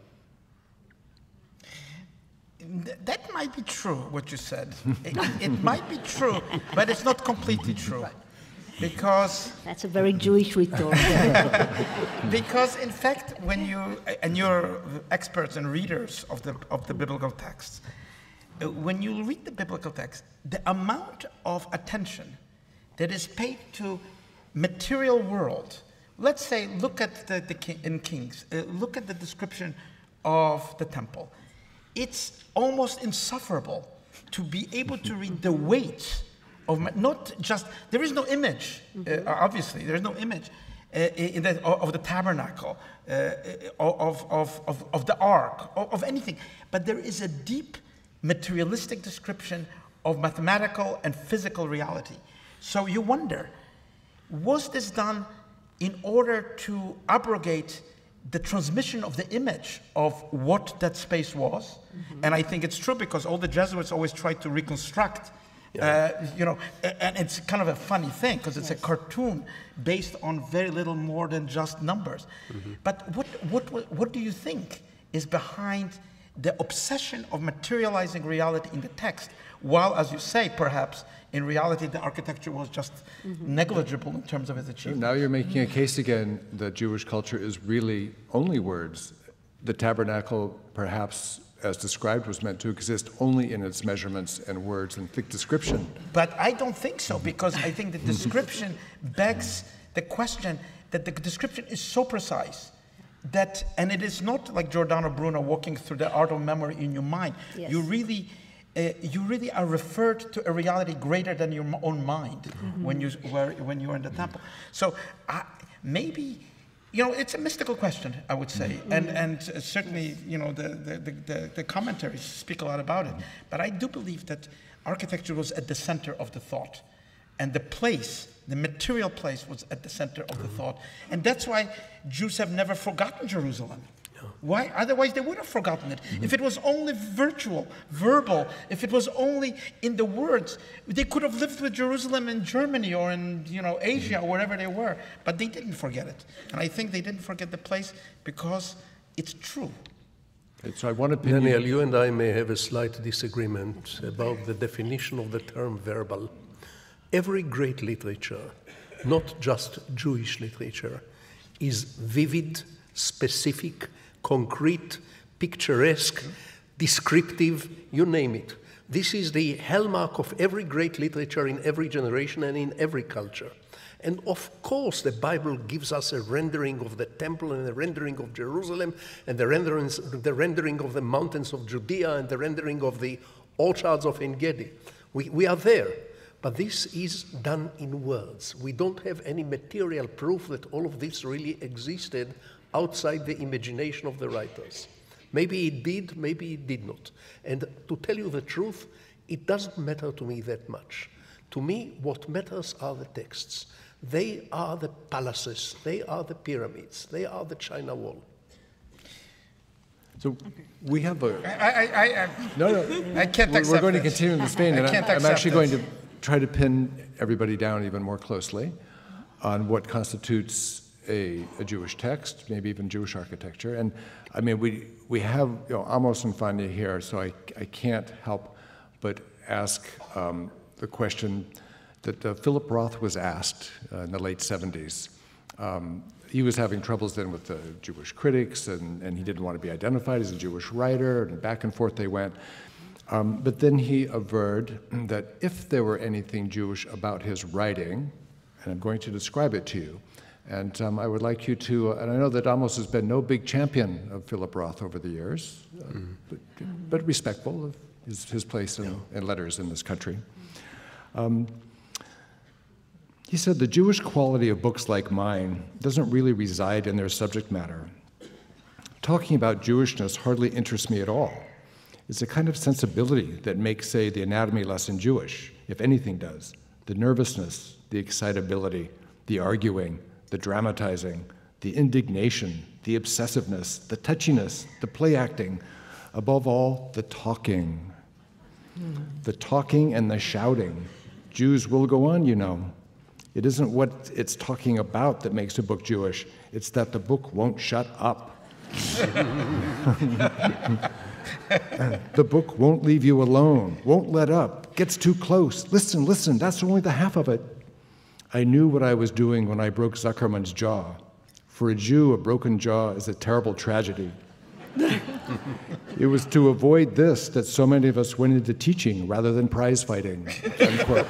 That might be true, what you said. It might be true, but it's not completely true. Because... That's a very Jewish retort. Because, in fact, when you... And you're experts and readers of the biblical texts. When you read the biblical text, the amount of attention that is paid to material world... Let's say, look at in Kings. Look at the description of the temple. It's almost insufferable to be able to read the weight of not just, there is no image, obviously, there is no image of the tabernacle, of the ark, of anything, but there is a deep materialistic description of mathematical and physical reality. So you wonder, was this done in order to abrogate the transmission of the image of what that space was? And I think it's true because all the Jesuits always try to reconstruct, and it's kind of a funny thing because it's a cartoon based on very little more than just numbers. But what do you think is behind the obsession of materializing reality in the text, while, as you say, perhaps, in reality, the architecture was just negligible in terms of its achievement. Now you're making a case again that Jewish culture is really only words. The tabernacle, perhaps, as described, was meant to exist only in its measurements and words and thick description. But I don't think so, because I think the description begs the question that the description is so precise that, and it is not like Giordano Bruno walking through the art of memory in your mind. Yes. You really are referred to a reality greater than your own mind when you're in the temple. So maybe, it's a mystical question, I would say, and certainly, the commentaries speak a lot about it. But I do believe that architecture was at the center of the thought, and the material place was at the center of the thought, and that's why Jews have never forgotten Jerusalem. Why? Otherwise, they would have forgotten it. If it was only verbal, if it was only in the words, they could have lived with Jerusalem in Germany or in Asia or wherever they were. But they didn't forget it, and I think they didn't forget the place because it's true. So I want to Daniel, you and I may have a slight disagreement about the definition of the term verbal. Every great literature, not just Jewish literature, is vivid, specific, concrete, picturesque, descriptive, you name it. This is the hallmark of every great literature in every generation and in every culture. And of course, the Bible gives us a rendering of the temple and a rendering of Jerusalem and the rendering of the mountains of Judea and the rendering of the orchards of En-Gedi. We are there. But this is done in words. We don't have any material proof that all of this really existed outside the imagination of the writers. Maybe it did, maybe it did not. And to tell you the truth, it doesn't matter to me that much. To me, what matters are the texts. They are the palaces, they are the pyramids, they are the China Wall. So we have a... I can't accept We're going to this. continue in this vein, and I'm actually this. going to try to pin everybody down even more closely on what constitutes a Jewish text, maybe even Jewish architecture. And I mean, we have Amos and Fania here, so I can't help but ask the question that Philip Roth was asked in the late 70s. He was having troubles then with the Jewish critics, and he didn't want to be identified as a Jewish writer, and back and forth they went. But then he averred that if there were anything Jewish about his writing, and I'm going to describe it to you, and I would like you to, and I know that Amos has been no big champion of Philip Roth over the years, but respectful of his place in letters in this country. He said, the Jewish quality of books like mine doesn't really reside in their subject matter. Talking about Jewishness hardly interests me at all. It's a kind of sensibility that makes, say, the anatomy lesson Jewish, if anything does. The nervousness, the excitability, the arguing, the dramatizing, the indignation, the obsessiveness, the touchiness, the play acting, above all, the talking. The talking and the shouting. Jews will go on, you know. It isn't what it's talking about that makes a book Jewish. It's that the book won't shut up. The book won't leave you alone, won't let up, gets too close. Listen, listen, that's only the half of it. I knew what I was doing when I broke Zuckerman's jaw. For a Jew, a broken jaw is a terrible tragedy. It was to avoid this that so many of us went into teaching rather than prize fighting. Unquote.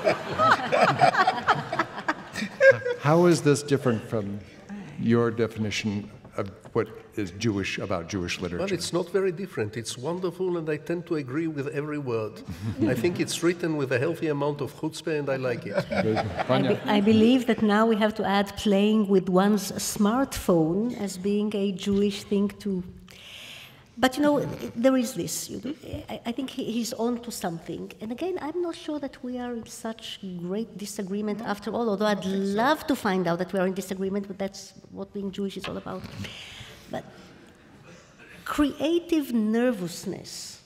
How is this different from your definition of what is Jewish about Jewish literature? Well, it's not very different. It's wonderful, and I tend to agree with every word. I think it's written with a healthy amount of chutzpah, and I like it. I believe that now we have to add playing with one's smartphone as being a Jewish thing too. But, you know, there is this. I think he's on to something. And again, I'm not sure that we are in such great disagreement after all, although I'd love to find out that we are in disagreement, but that's what being Jewish is all about. But creative nervousness,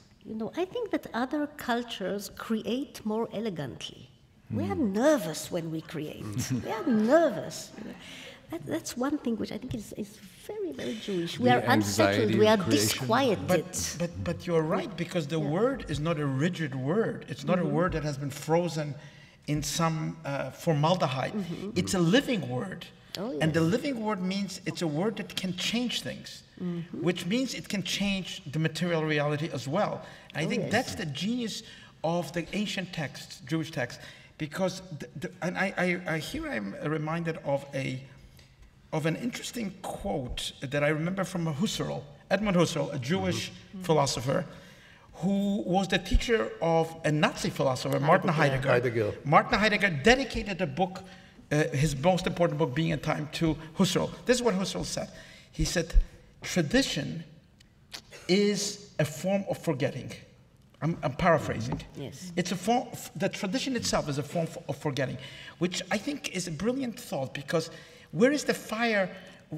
I think that other cultures create more elegantly. We are nervous when we create. We are nervous. That's one thing which I think is very, very Jewish. We are unsettled, we are disquieted. But you're right, because the word is not a rigid word. It's not a word that has been frozen in some formaldehyde. It's a living word. Oh, yes. And the living word means it's a word that can change things, which means it can change the material reality as well. And I think that's the genius of the ancient texts, Jewish texts, because here I'm reminded of an interesting quote that I remember from Edmund Husserl, a Jewish philosopher, who was the teacher of a Nazi philosopher, Martin Heidegger. Martin Heidegger dedicated a book, his most important book, Being and Time, to Husserl. This is what Husserl said. He said, tradition is a form of forgetting. I'm paraphrasing. Yes. It's a form, the tradition itself is a form of forgetting, which I think is a brilliant thought, because where is the fire?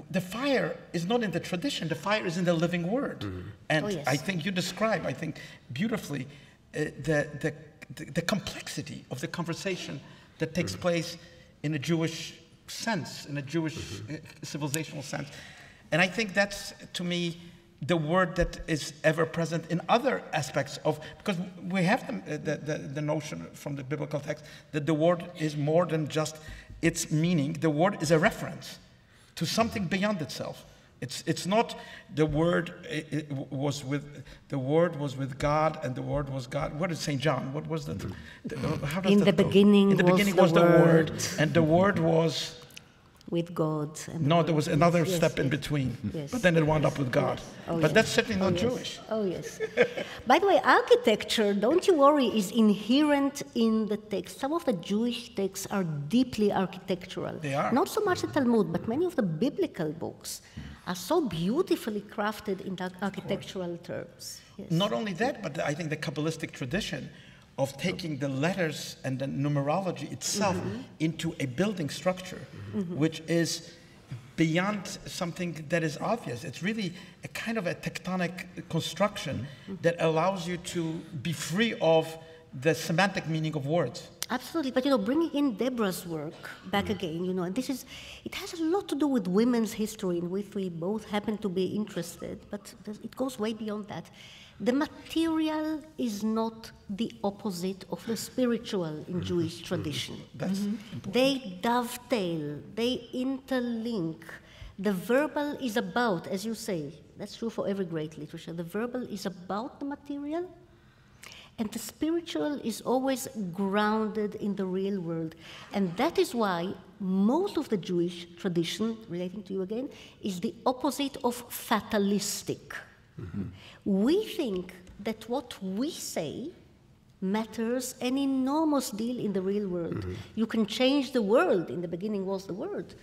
The fire is not in the tradition, the fire is in the living word. And I think you describe, I think, beautifully the complexity of the conversation that takes place in a Jewish sense, in a Jewish civilizational sense. And I think that's, to me, the word that is ever present in other aspects of, because we have the notion from the biblical text that the word is more than just its meaning. The word is a reference to something beyond itself. It's not the word was with God, and the word was God. What is St. John? What was that? In the beginning was the word, and the word was with God. No, there was another step in between, but then it wound up with God. But that's certainly not Jewish. Oh, yes. By the way, architecture, don't you worry, is inherent in the text. Some of the Jewish texts are deeply architectural. They are. Not so much the Talmud, but many of the biblical books are so beautifully crafted in architectural terms. Yes. Not only that, but I think the Kabbalistic tradition of taking the letters and the numerology itself into a building structure, which is beyond something that is obvious. It's really a kind of a tectonic construction that allows you to be free of the semantic meaning of words. Absolutely, but bringing in Deborah's work back again, and it has a lot to do with women's history in which we both happen to be interested, but it goes way beyond that. The material is not the opposite of the spiritual in Jewish tradition. That's They dovetail, they interlink. The verbal is about, as you say, that's true for every great literature, the verbal is about the material, and the spiritual is always grounded in the real world. And that is why most of the Jewish tradition, relating to you again, is the opposite of fatalistic. We think that what we say matters an enormous deal in the real world. You can change the world, in the beginning was the word,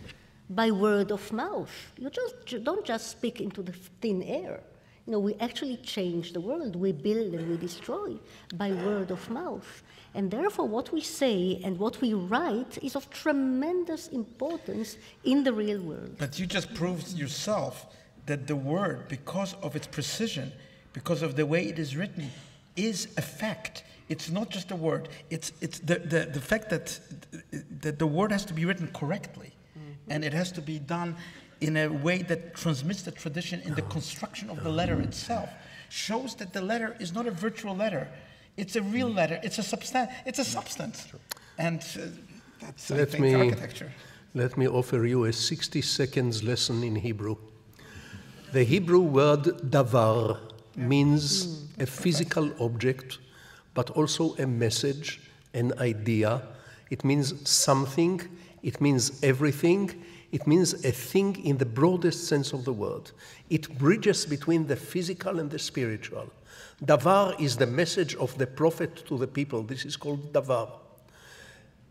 by word of mouth. You don't just speak into the thin air. We actually change the world. We build and we destroy by word of mouth. And therefore, what we say and what we write is of tremendous importance in the real world. But you just proved yourself that the word, because of its precision, because of the way it is written, is a fact. It's not just a word. It's the fact that the word has to be written correctly, and it has to be done in a way that transmits the tradition in the construction of the letter itself, shows that the letter is not a virtual letter. It's a real letter. It's a substance. And that's, I think, architecture. Let me offer you a 60 seconds lesson in Hebrew. The Hebrew word davar means a physical object, but also a message, an idea. It means something. It means everything. It means a thing in the broadest sense of the word. It bridges between the physical and the spiritual. Davar is the message of the prophet to the people. This is called davar.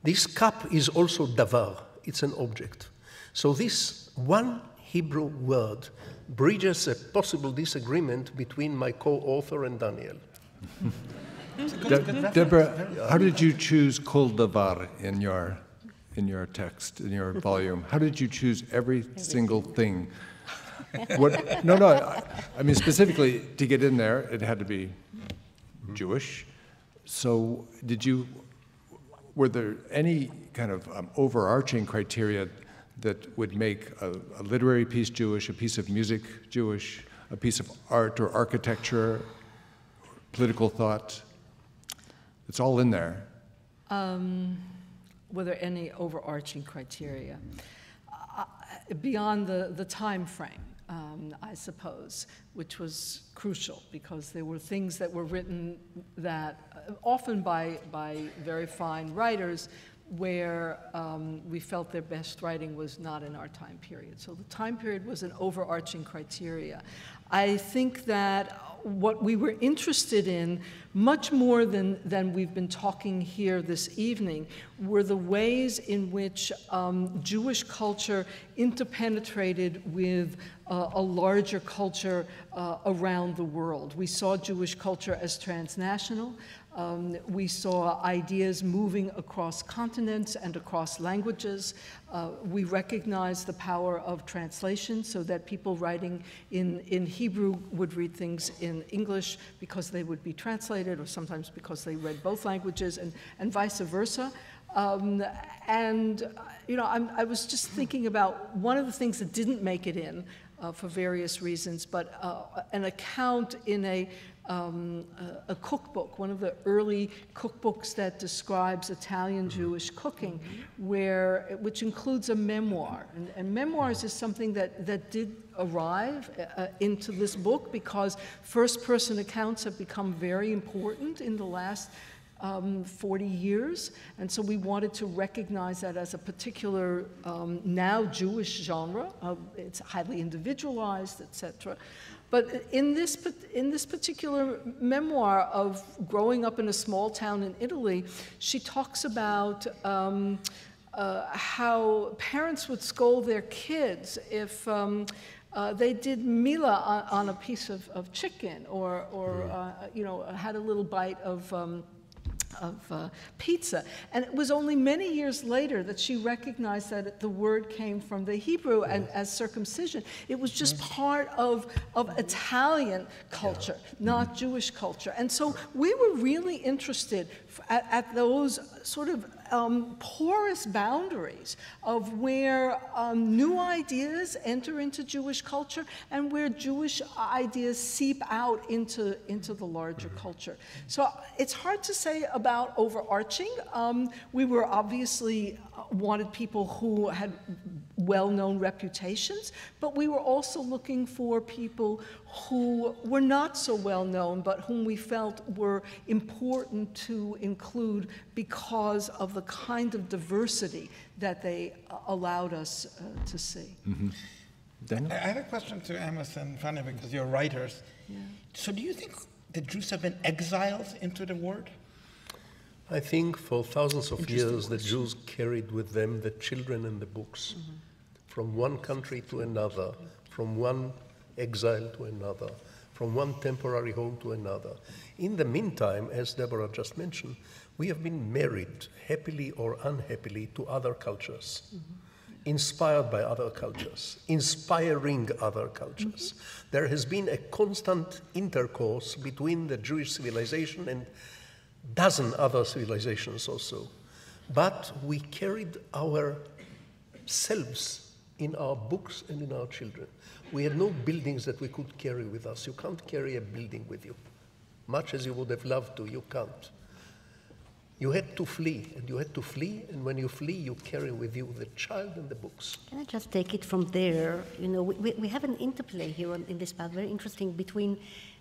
This cup is also davar. It's an object. So this one Hebrew word bridges a possible disagreement between my co-author and Daniel. Deborah, how did you choose kol davar in your text, in your volume? How did you choose every single thing? I mean, specifically, to get in there, it had to be Jewish. So were there any kind of overarching criteria that would make a literary piece Jewish, a piece of music Jewish, a piece of art or architecture, political thought? It's all in there. Were there any overarching criteria? Beyond the time frame, I suppose, which was crucial because there were things that were written that often by very fine writers where we felt their best writing was not in our time period. So the time period was an overarching criteria. I think that what we were interested in, much more than we've been talking here this evening, were the ways in which Jewish culture interpenetrated with a larger culture around the world. We saw Jewish culture as transnational. We saw ideas moving across continents and across languages. We recognized the power of translation so that people writing in Hebrew would read things in English because they would be translated, or sometimes because they read both languages, and vice versa. I was just thinking about one of the things that didn't make it in for various reasons, but an account in a cookbook, one of the early cookbooks that describes Italian Jewish cooking, which includes a memoir. And memoirs is something that did arrive into this book because first-person accounts have become very important in the last 40 years, and so we wanted to recognize that as a particular now Jewish genre. It's highly individualized, etc. But in this particular memoir of growing up in a small town in Italy, she talks about how parents would scold their kids if they did mila on a piece of chicken, or had a little bite of pizza. And it was only many years later that she recognized that the word came from the Hebrew and as circumcision. It was just part of Italian culture, not Jewish culture. And so we were really interested at those sort of porous boundaries of where new ideas enter into Jewish culture and where Jewish ideas seep out into the larger culture. So it's hard to say about overarching. We were obviously wanted people who had well-known reputations, but we were also looking for people who were not so well-known, but whom we felt were important to include because of the kind of diversity that they allowed us to see. Mm-hmm. Daniel? I have a question to Amos and Fania, because you're writers. Yeah. So do you think the Jews have been exiled into the world? I think for thousands of years the Jews carried with them the children and the books, from one country to another, from one exile to another, from one temporary home to another. In the meantime, as Deborah just mentioned, we have been married, happily or unhappily, to other cultures, inspired by other cultures, inspiring other cultures. There has been a constant intercourse between the Jewish civilization and dozen other civilizations also. But we carried ourselves in our books and in our children. We had no buildings that we could carry with us. You can't carry a building with you. Much as you would have loved to, you can't. You had to flee, and you had to flee, and when you flee, you carry with you the child and the books. Can I just take it from there? You know, we have an interplay here in this part, very interesting, between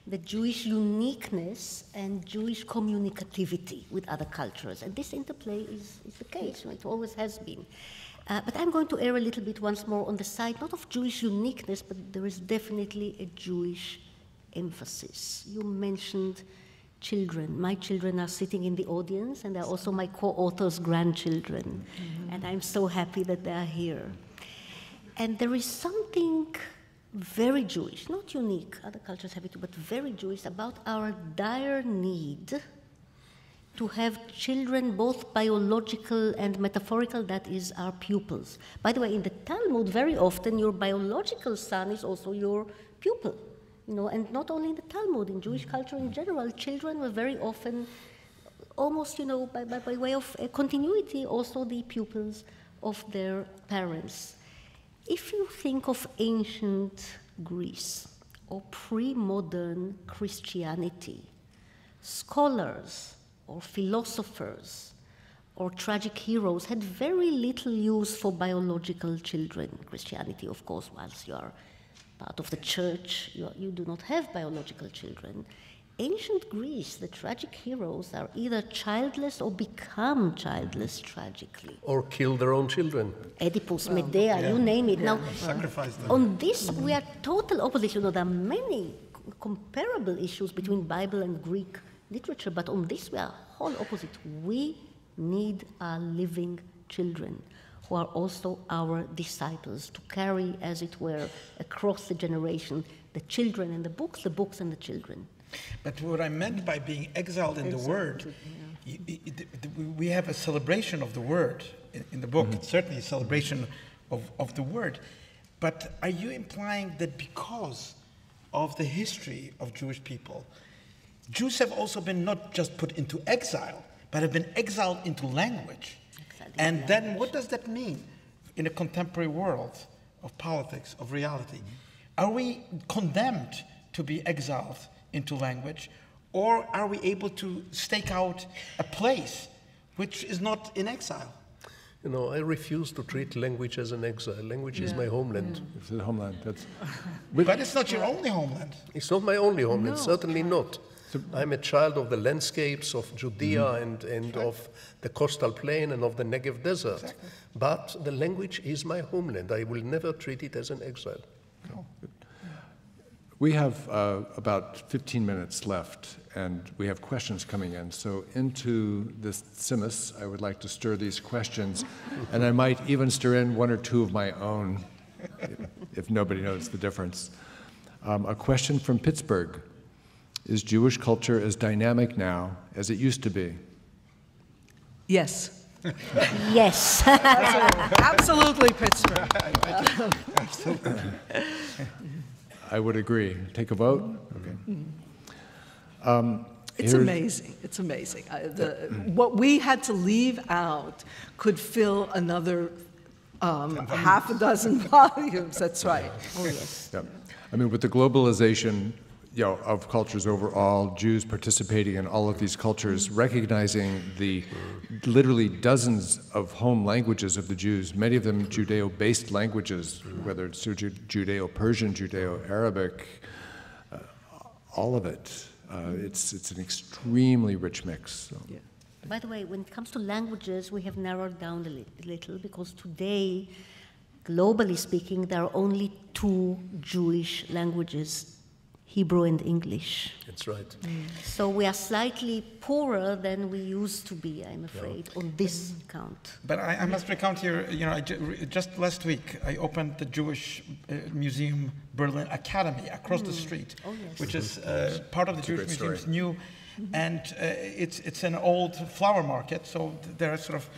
the Jewish uniqueness and Jewish communicativity with other cultures. And this interplay is the case, it always has been. But I'm going to err a little bit once more on the side, not of Jewish uniqueness, but there is definitely a Jewish emphasis. You mentioned children. My children are sitting in the audience, and they're also my co-author's grandchildren. And I'm so happy that they are here. And there is something very Jewish, not unique, other cultures have it too, but very Jewish about our dire need to have children, both biological and metaphorical, that is, our pupils. By the way, in the Talmud, very often your biological son is also your pupil. You know, and not only in the Talmud, in Jewish culture in general, children were very often, almost, by way of continuity, also the pupils of their parents. If you think of ancient Greece or pre-modern Christianity, scholars or philosophers or tragic heroes had very little use for biological children. Christianity, of course, whilst you are part of the church, you do not have biological children. Ancient Greece, the tragic heroes are either childless or become childless tragically. Or kill their own children. Oedipus, Medea, you name it. Now, Sacrifice them. on this, we are total opposite. You know, there are many comparable issues between Bible and Greek literature, but on this, we are whole opposite. We need our living children, who are also our disciples, to carry, as it were, across the generation, the children and the books and the children. But what I meant by being exiled in the word, we have a celebration of the word in the book. It's certainly a celebration of the word. But are you implying that because of the history of Jewish people, Jews have also been not just put into exile, but have been exiled into language? And then what does that mean in a contemporary world of politics, of reality? Are we condemned to be exiled into language, or are we able to stake out a place which is not in exile? You know, I refuse to treat language as an exile. Language is my homeland. It's a homeland. But it's not your only homeland. It's not my only homeland, certainly not. I'm a child of the landscapes of Judea and of the coastal plain and of the Negev desert. Exactly. But the language is my homeland. I will never treat it as an exile. Oh, good. We have about 15 minutes left, and we have questions coming in. So into this simus, I would like to stir these questions, and I might even stir in one or two of my own, if nobody knows the difference. A question from Pittsburgh. Is Jewish culture as dynamic now as it used to be? Yes. Yes. Absolutely, Pittsburgh. I would agree. Take a vote? Okay. It's amazing. It's amazing. What we had to leave out could fill another half a dozen volumes. That's right. Oh, yes. Yeah. I mean, with the globalization of cultures overall, Jews participating in all of these cultures, recognizing the literally dozens of home languages of the Jews, many of them Judeo-based languages, whether it's Judeo-Persian, Judeo-Arabic, all of it. It's an extremely rich mix. So. Yeah. By the way, when it comes to languages, we have narrowed down a little, because today, globally speaking, there are only 2 Jewish languages, Hebrew and English. That's right. So we are slightly poorer than we used to be, I'm afraid, on this count. But I must recount here, just last week, I opened the Jewish Museum Berlin Academy across the street, which is part of the Jewish Museum's new, and it's an old flower market, so there are sort of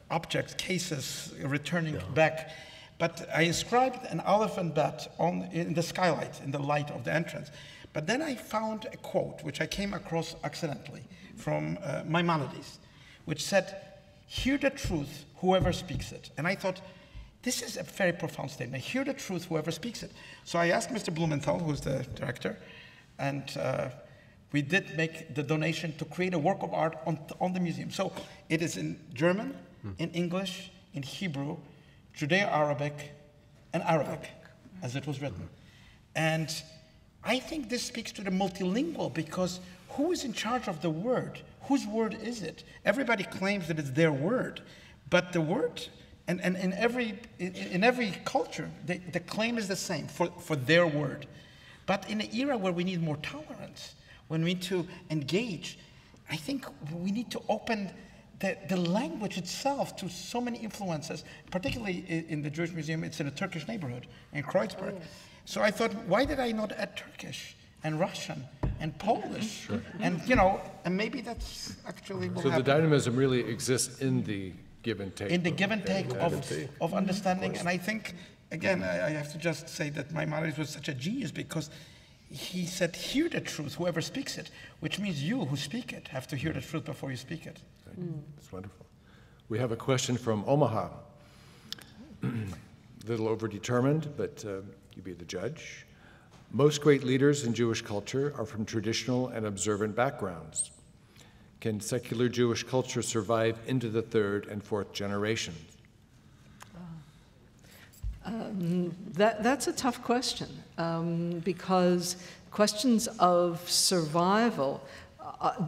objects, cases returning back. But I inscribed an aleph and bet in the skylight, in the light of the entrance. But then I found a quote, which I came across accidentally, from Maimonides, which said, "Hear the truth, whoever speaks it." And I thought, this is a very profound statement. Hear the truth, whoever speaks it. So I asked Mr. Blumenthal, who's the director, and we did make the donation to create a work of art on the museum. So it is in German, in English, in Hebrew, Judeo-Arabic, and Arabic, as it was written. And I think this speaks to the multilingual, because who is in charge of the word? Whose word is it? Everybody claims that it's their word, but the word, and in every culture, the claim is the same for their word. But in an era where we need more tolerance, when we need to engage, I think we need to open the language itself to so many influences, particularly in the Jewish Museum. It's in a Turkish neighborhood in Kreuzberg. Oh, yes. So I thought, why did I not add Turkish and Russian and Polish? Sure. And and maybe that's actually what So happen. the dynamism really exists in the give and take. In the give and take of understanding. And I think, again, I have to just say that Maimonides was such a genius, because he said, hear the truth, whoever speaks it, which means you who speak it have to hear the truth before you speak it. That's wonderful. We have a question from Omaha. A little overdetermined, but you be the judge. Most great leaders in Jewish culture are from traditional and observant backgrounds. Can secular Jewish culture survive into the third and fourth generations? That's a tough question, because questions of survival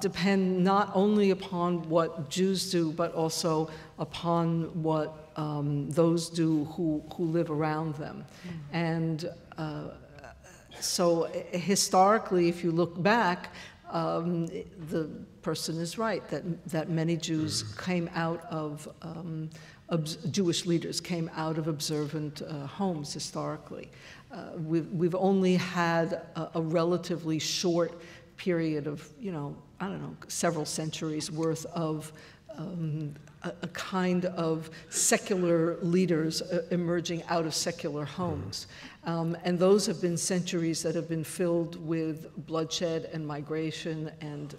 depend not only upon what Jews do, but also upon what those do who live around them. And so historically, if you look back, the person is right that many Jews came out of Jewish leaders came out of observant homes historically. We've only had a relatively short period of, I don't know, several centuries worth of a kind of secular leaders emerging out of secular homes. And those have been centuries that have been filled with bloodshed and migration and,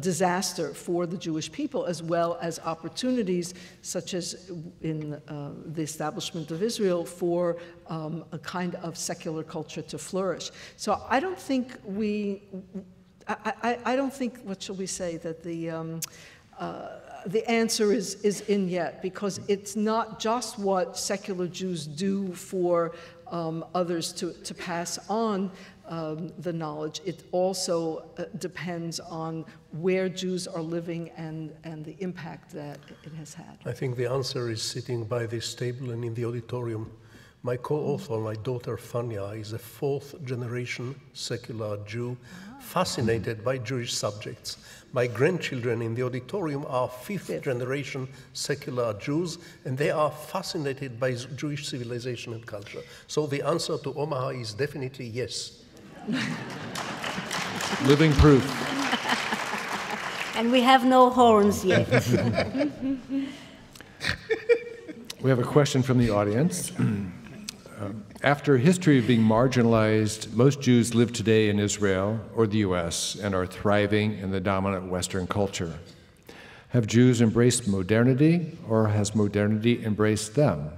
disaster for the Jewish people, as well as opportunities such as in the establishment of Israel for a kind of secular culture to flourish. So I don't think I don't think, what shall we say, that the answer is in yet, because it's not just what secular Jews do for others to pass on the knowledge. It also depends on where Jews are living and the impact that it has had. I think the answer is sitting by this table and in the auditorium. My co-author, my daughter Fania, is a fourth-generation secular Jew, fascinated by Jewish subjects. My grandchildren in the auditorium are fifth-generation secular Jews, and they are fascinated by Jewish civilization and culture. So the answer to Omaha is definitely yes. Living proof. And we have no horns yet. We have a question from the audience. After a history of being marginalized, most Jews live today in Israel or the US and are thriving in the dominant Western culture. Have Jews embraced modernity, or has modernity embraced them?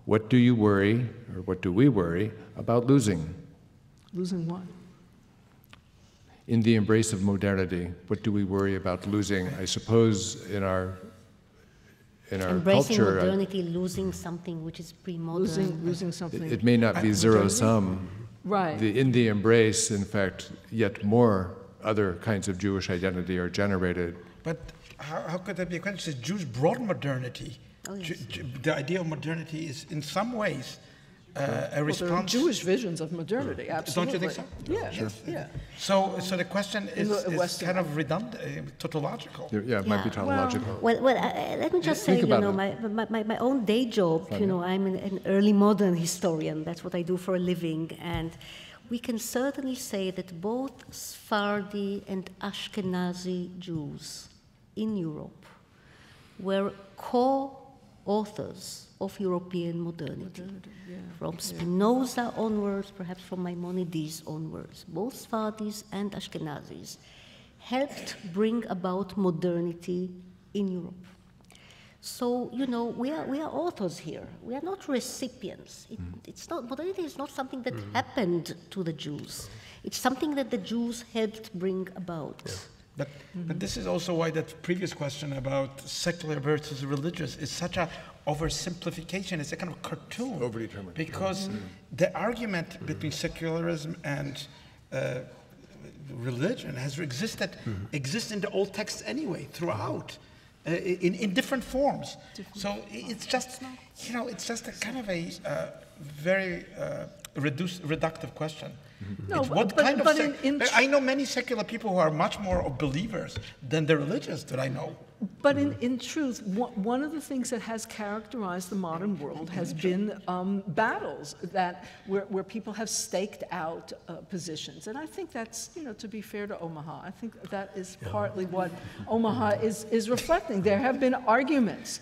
What do you worry, or what do we worry, about losing? Losing what? In the embrace of modernity, what do we worry about losing? I suppose in our embracing culture, modernity, losing something which is pre-modern. Losing something. it may not be zero-sum. Right. In the embrace, in fact, yet more other kinds of Jewish identity are generated. But how could that be a question? Jews brought modernity. Oh, yes. The idea of modernity is in some ways a response. There are Jewish visions of modernity, absolutely. Don't you think so? Yeah, Sure. yeah. So the question is Western. kind of redundant, tautological. Yeah, it might be tautological. Well, let me just say, my own day job, I'm an early modern historian. That's what I do for a living. And we can certainly say that both Sephardi and Ashkenazi Jews in Europe were co-authors of European modernity. From Spinoza onwards, perhaps from Maimonides onwards, both Sfardis and Ashkenazis helped bring about modernity in Europe. So, we are authors here. We are not recipients. Modernity is not something that happened to the Jews. It's something that the Jews helped bring about. Yeah. But this is also why that previous question about secular versus religious is such a oversimplification. It's a kind of cartoon. Overdetermined. Because the argument between secularism and religion exists in the old texts anyway, throughout, in different forms. So it's just, it's just a kind of a very reductive question. No, I know many secular people who are much more of believers than the religious that I know. But in truth, one of the things that has characterized the modern world has been battles where people have staked out positions. And I think that's, to be fair to Omaha, I think that is partly what Omaha is reflecting. There have been arguments,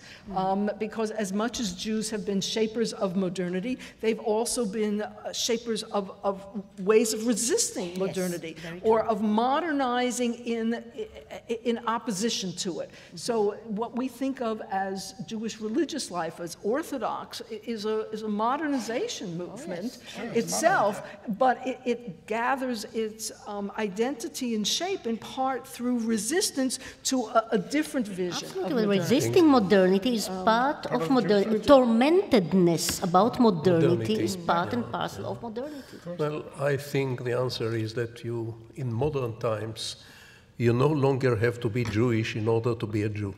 because as much as Jews have been shapers of modernity, they've also been shapers of ways of resisting modernity, or of modernizing in opposition to it. So what we think of as Jewish religious life, as Orthodox, is a modernization movement itself, but it gathers its identity and shape in part through resistance to a different vision. Absolutely. Resisting modernity is part of modernity. Tormentedness about modernity is part and parcel of modernity. Well, I think the answer is that you, in modern times, you no longer have to be Jewish in order to be a Jew.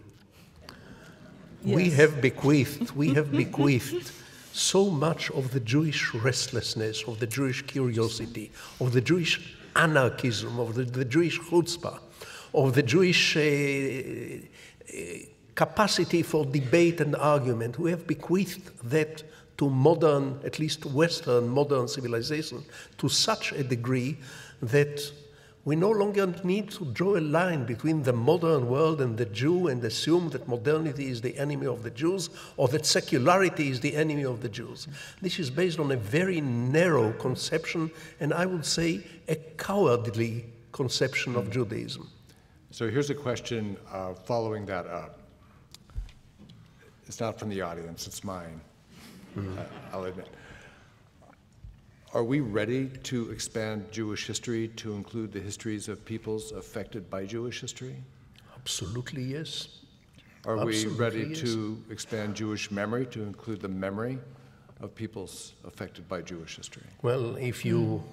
Yes. We have bequeathed so much of the Jewish restlessness, of the Jewish curiosity, of the Jewish anarchism, of the Jewish chutzpah, of the Jewish capacity for debate and argument. We have bequeathed that to modern, at least Western modern civilization, to such a degree that we no longer need to draw a line between the modern world and the Jew and assume that modernity is the enemy of the Jews or that secularity is the enemy of the Jews. This is based on a very narrow conception, and I would say a cowardly conception of Judaism. So here's a question following that up. It's not from the audience, it's mine. I'll admit. Are we ready to expand Jewish history to include the histories of peoples affected by Jewish history? Absolutely, yes. Are we ready to expand Jewish memory to include the memory of peoples affected by Jewish history? Well, if you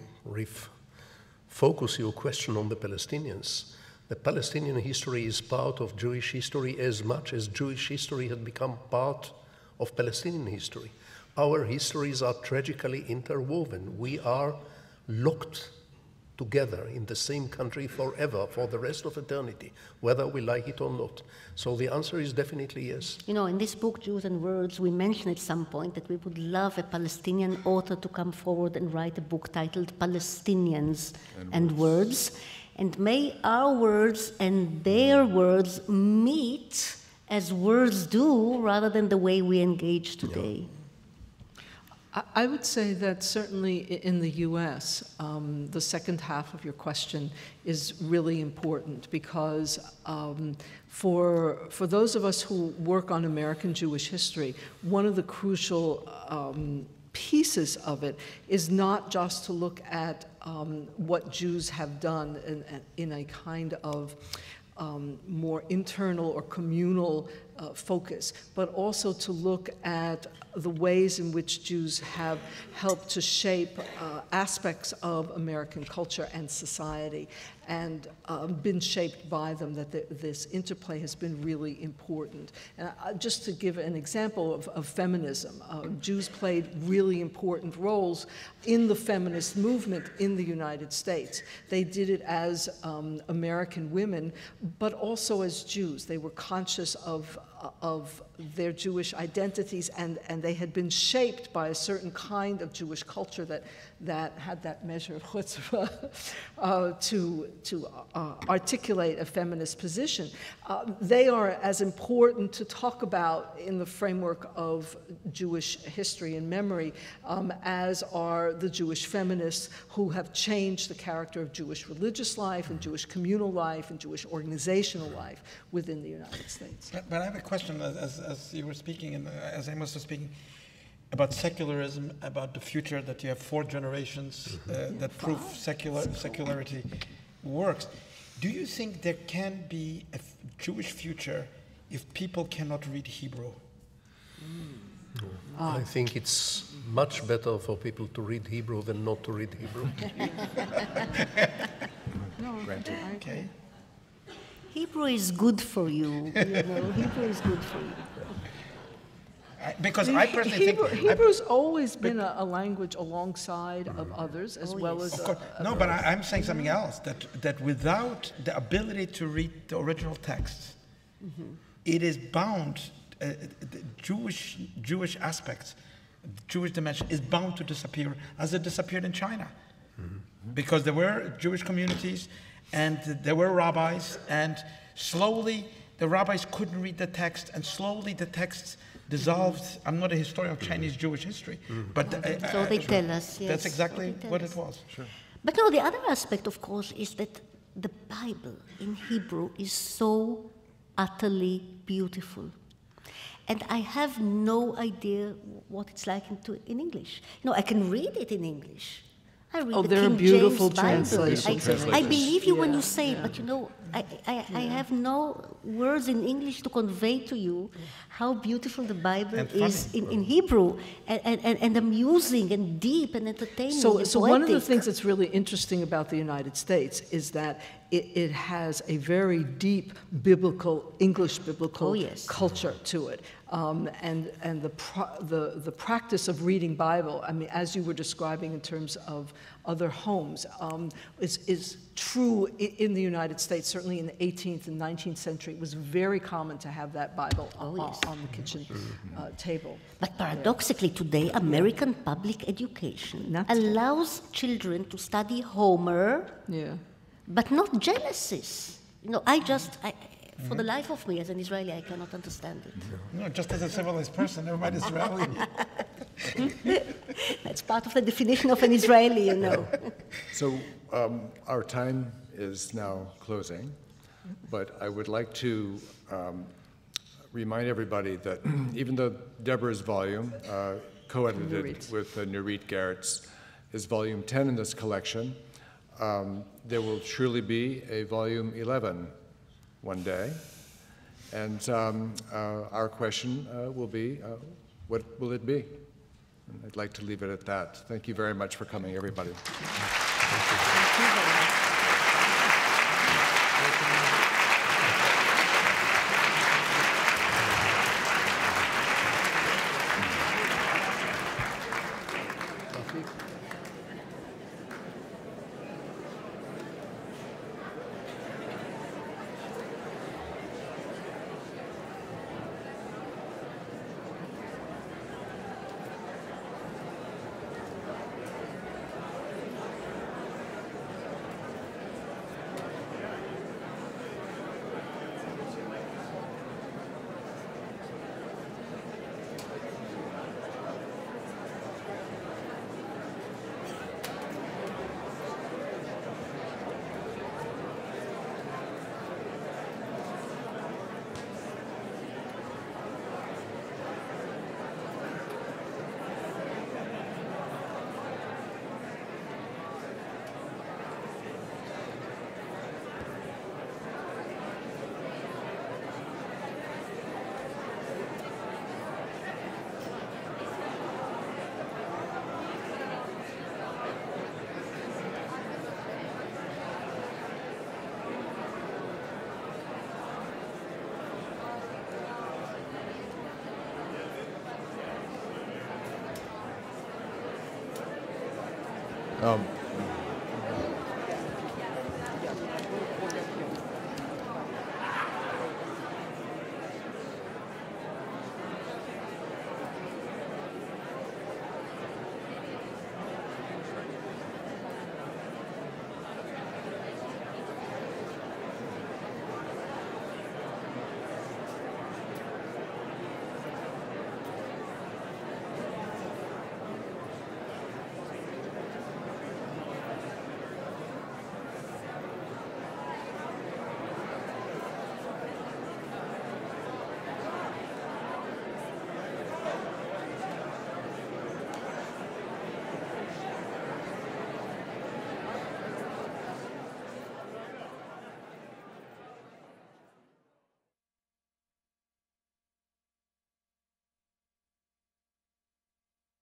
focus your question on the Palestinians, the Palestinian history is part of Jewish history as much as Jewish history had become part of Palestinian history. Our histories are tragically interwoven. We are locked together in the same country forever, for the rest of eternity, whether we like it or not. So the answer is definitely yes. You know, in this book, Jews and Words, we mentioned at some point that we would love a Palestinian author to come forward and write a book titled Palestinians and Words. And may our words and their words meet as words do, rather than the way we engage today. Yeah. I would say that certainly in the U.S., the second half of your question is really important because for those of us who work on American Jewish history, one of the crucial pieces of it is not just to look at what Jews have done in a kind of more internal or communal focus, but also to look at the ways in which Jews have helped to shape aspects of American culture and society and been shaped by them, that this interplay has been really important. And just to give an example of feminism, Jews played really important roles in the feminist movement in the United States. They did it as American women, but also as Jews. They were conscious of their Jewish identities, and they had been shaped by a certain kind of Jewish culture that had that measure of chutzpah to articulate a feminist position. They are as important to talk about in the framework of Jewish history and memory as are the Jewish feminists who have changed the character of Jewish religious life and Jewish communal life and Jewish organizational life within the United States. But I have a question, as you were speaking, and as Amos was speaking, about secularism, about the future, that you have 4 generations that prove secularity works. Do you think there can be a Jewish future if people cannot read Hebrew? I think it's much better for people to read Hebrew than not to read Hebrew. Okay. Hebrew is good for you. Hebrew is good for you. Because I personally think Hebrew's always been a language alongside of others, as well as. Of course. No, but I'm saying something else. That without the ability to read the original text, it is bound. The Jewish aspects, Jewish dimension, is bound to disappear, as it disappeared in China, because there were Jewish communities, and there were rabbis, and slowly the rabbis couldn't read the text, and slowly the texts dissolved. I'm not a historian of Chinese Jewish history, but so they tell us. Yes, that's exactly what it was. Sure. But no, the other aspect, of course, is that the Bible in Hebrew is so utterly beautiful. And I have no idea what it's like in English. You know, I can read it in English. I read the there are King beautiful James Bible. translations. I believe you when you say it, but you know, I have no words in English to convey to you how beautiful the Bible is in Hebrew, and amusing and deep and entertaining. So one of the things that's really interesting about the United States is that it has a very deep biblical, English biblical culture to it. And the practice of reading Bible, I mean, as you were describing in terms of other homes, is true in the United States. Certainly in the 18th and 19th century, it was very common to have that Bible on the kitchen table. But paradoxically, today, American public education allows children to study Homer, but not Genesis. You know, for the life of me, as an Israeli, I cannot understand it. No, just as a civilized person, never mind Israeli. That's part of the definition of an Israeli, you know. So our time is now closing, but I would like to remind everybody that even though Deborah's volume, co-edited with Nurit Garrett's, is volume 10 in this collection, there will surely be a volume 11 one day. And our question will be, what will it be? And I'd like to leave it at that. Thank you very much for coming, everybody. Thank you very much.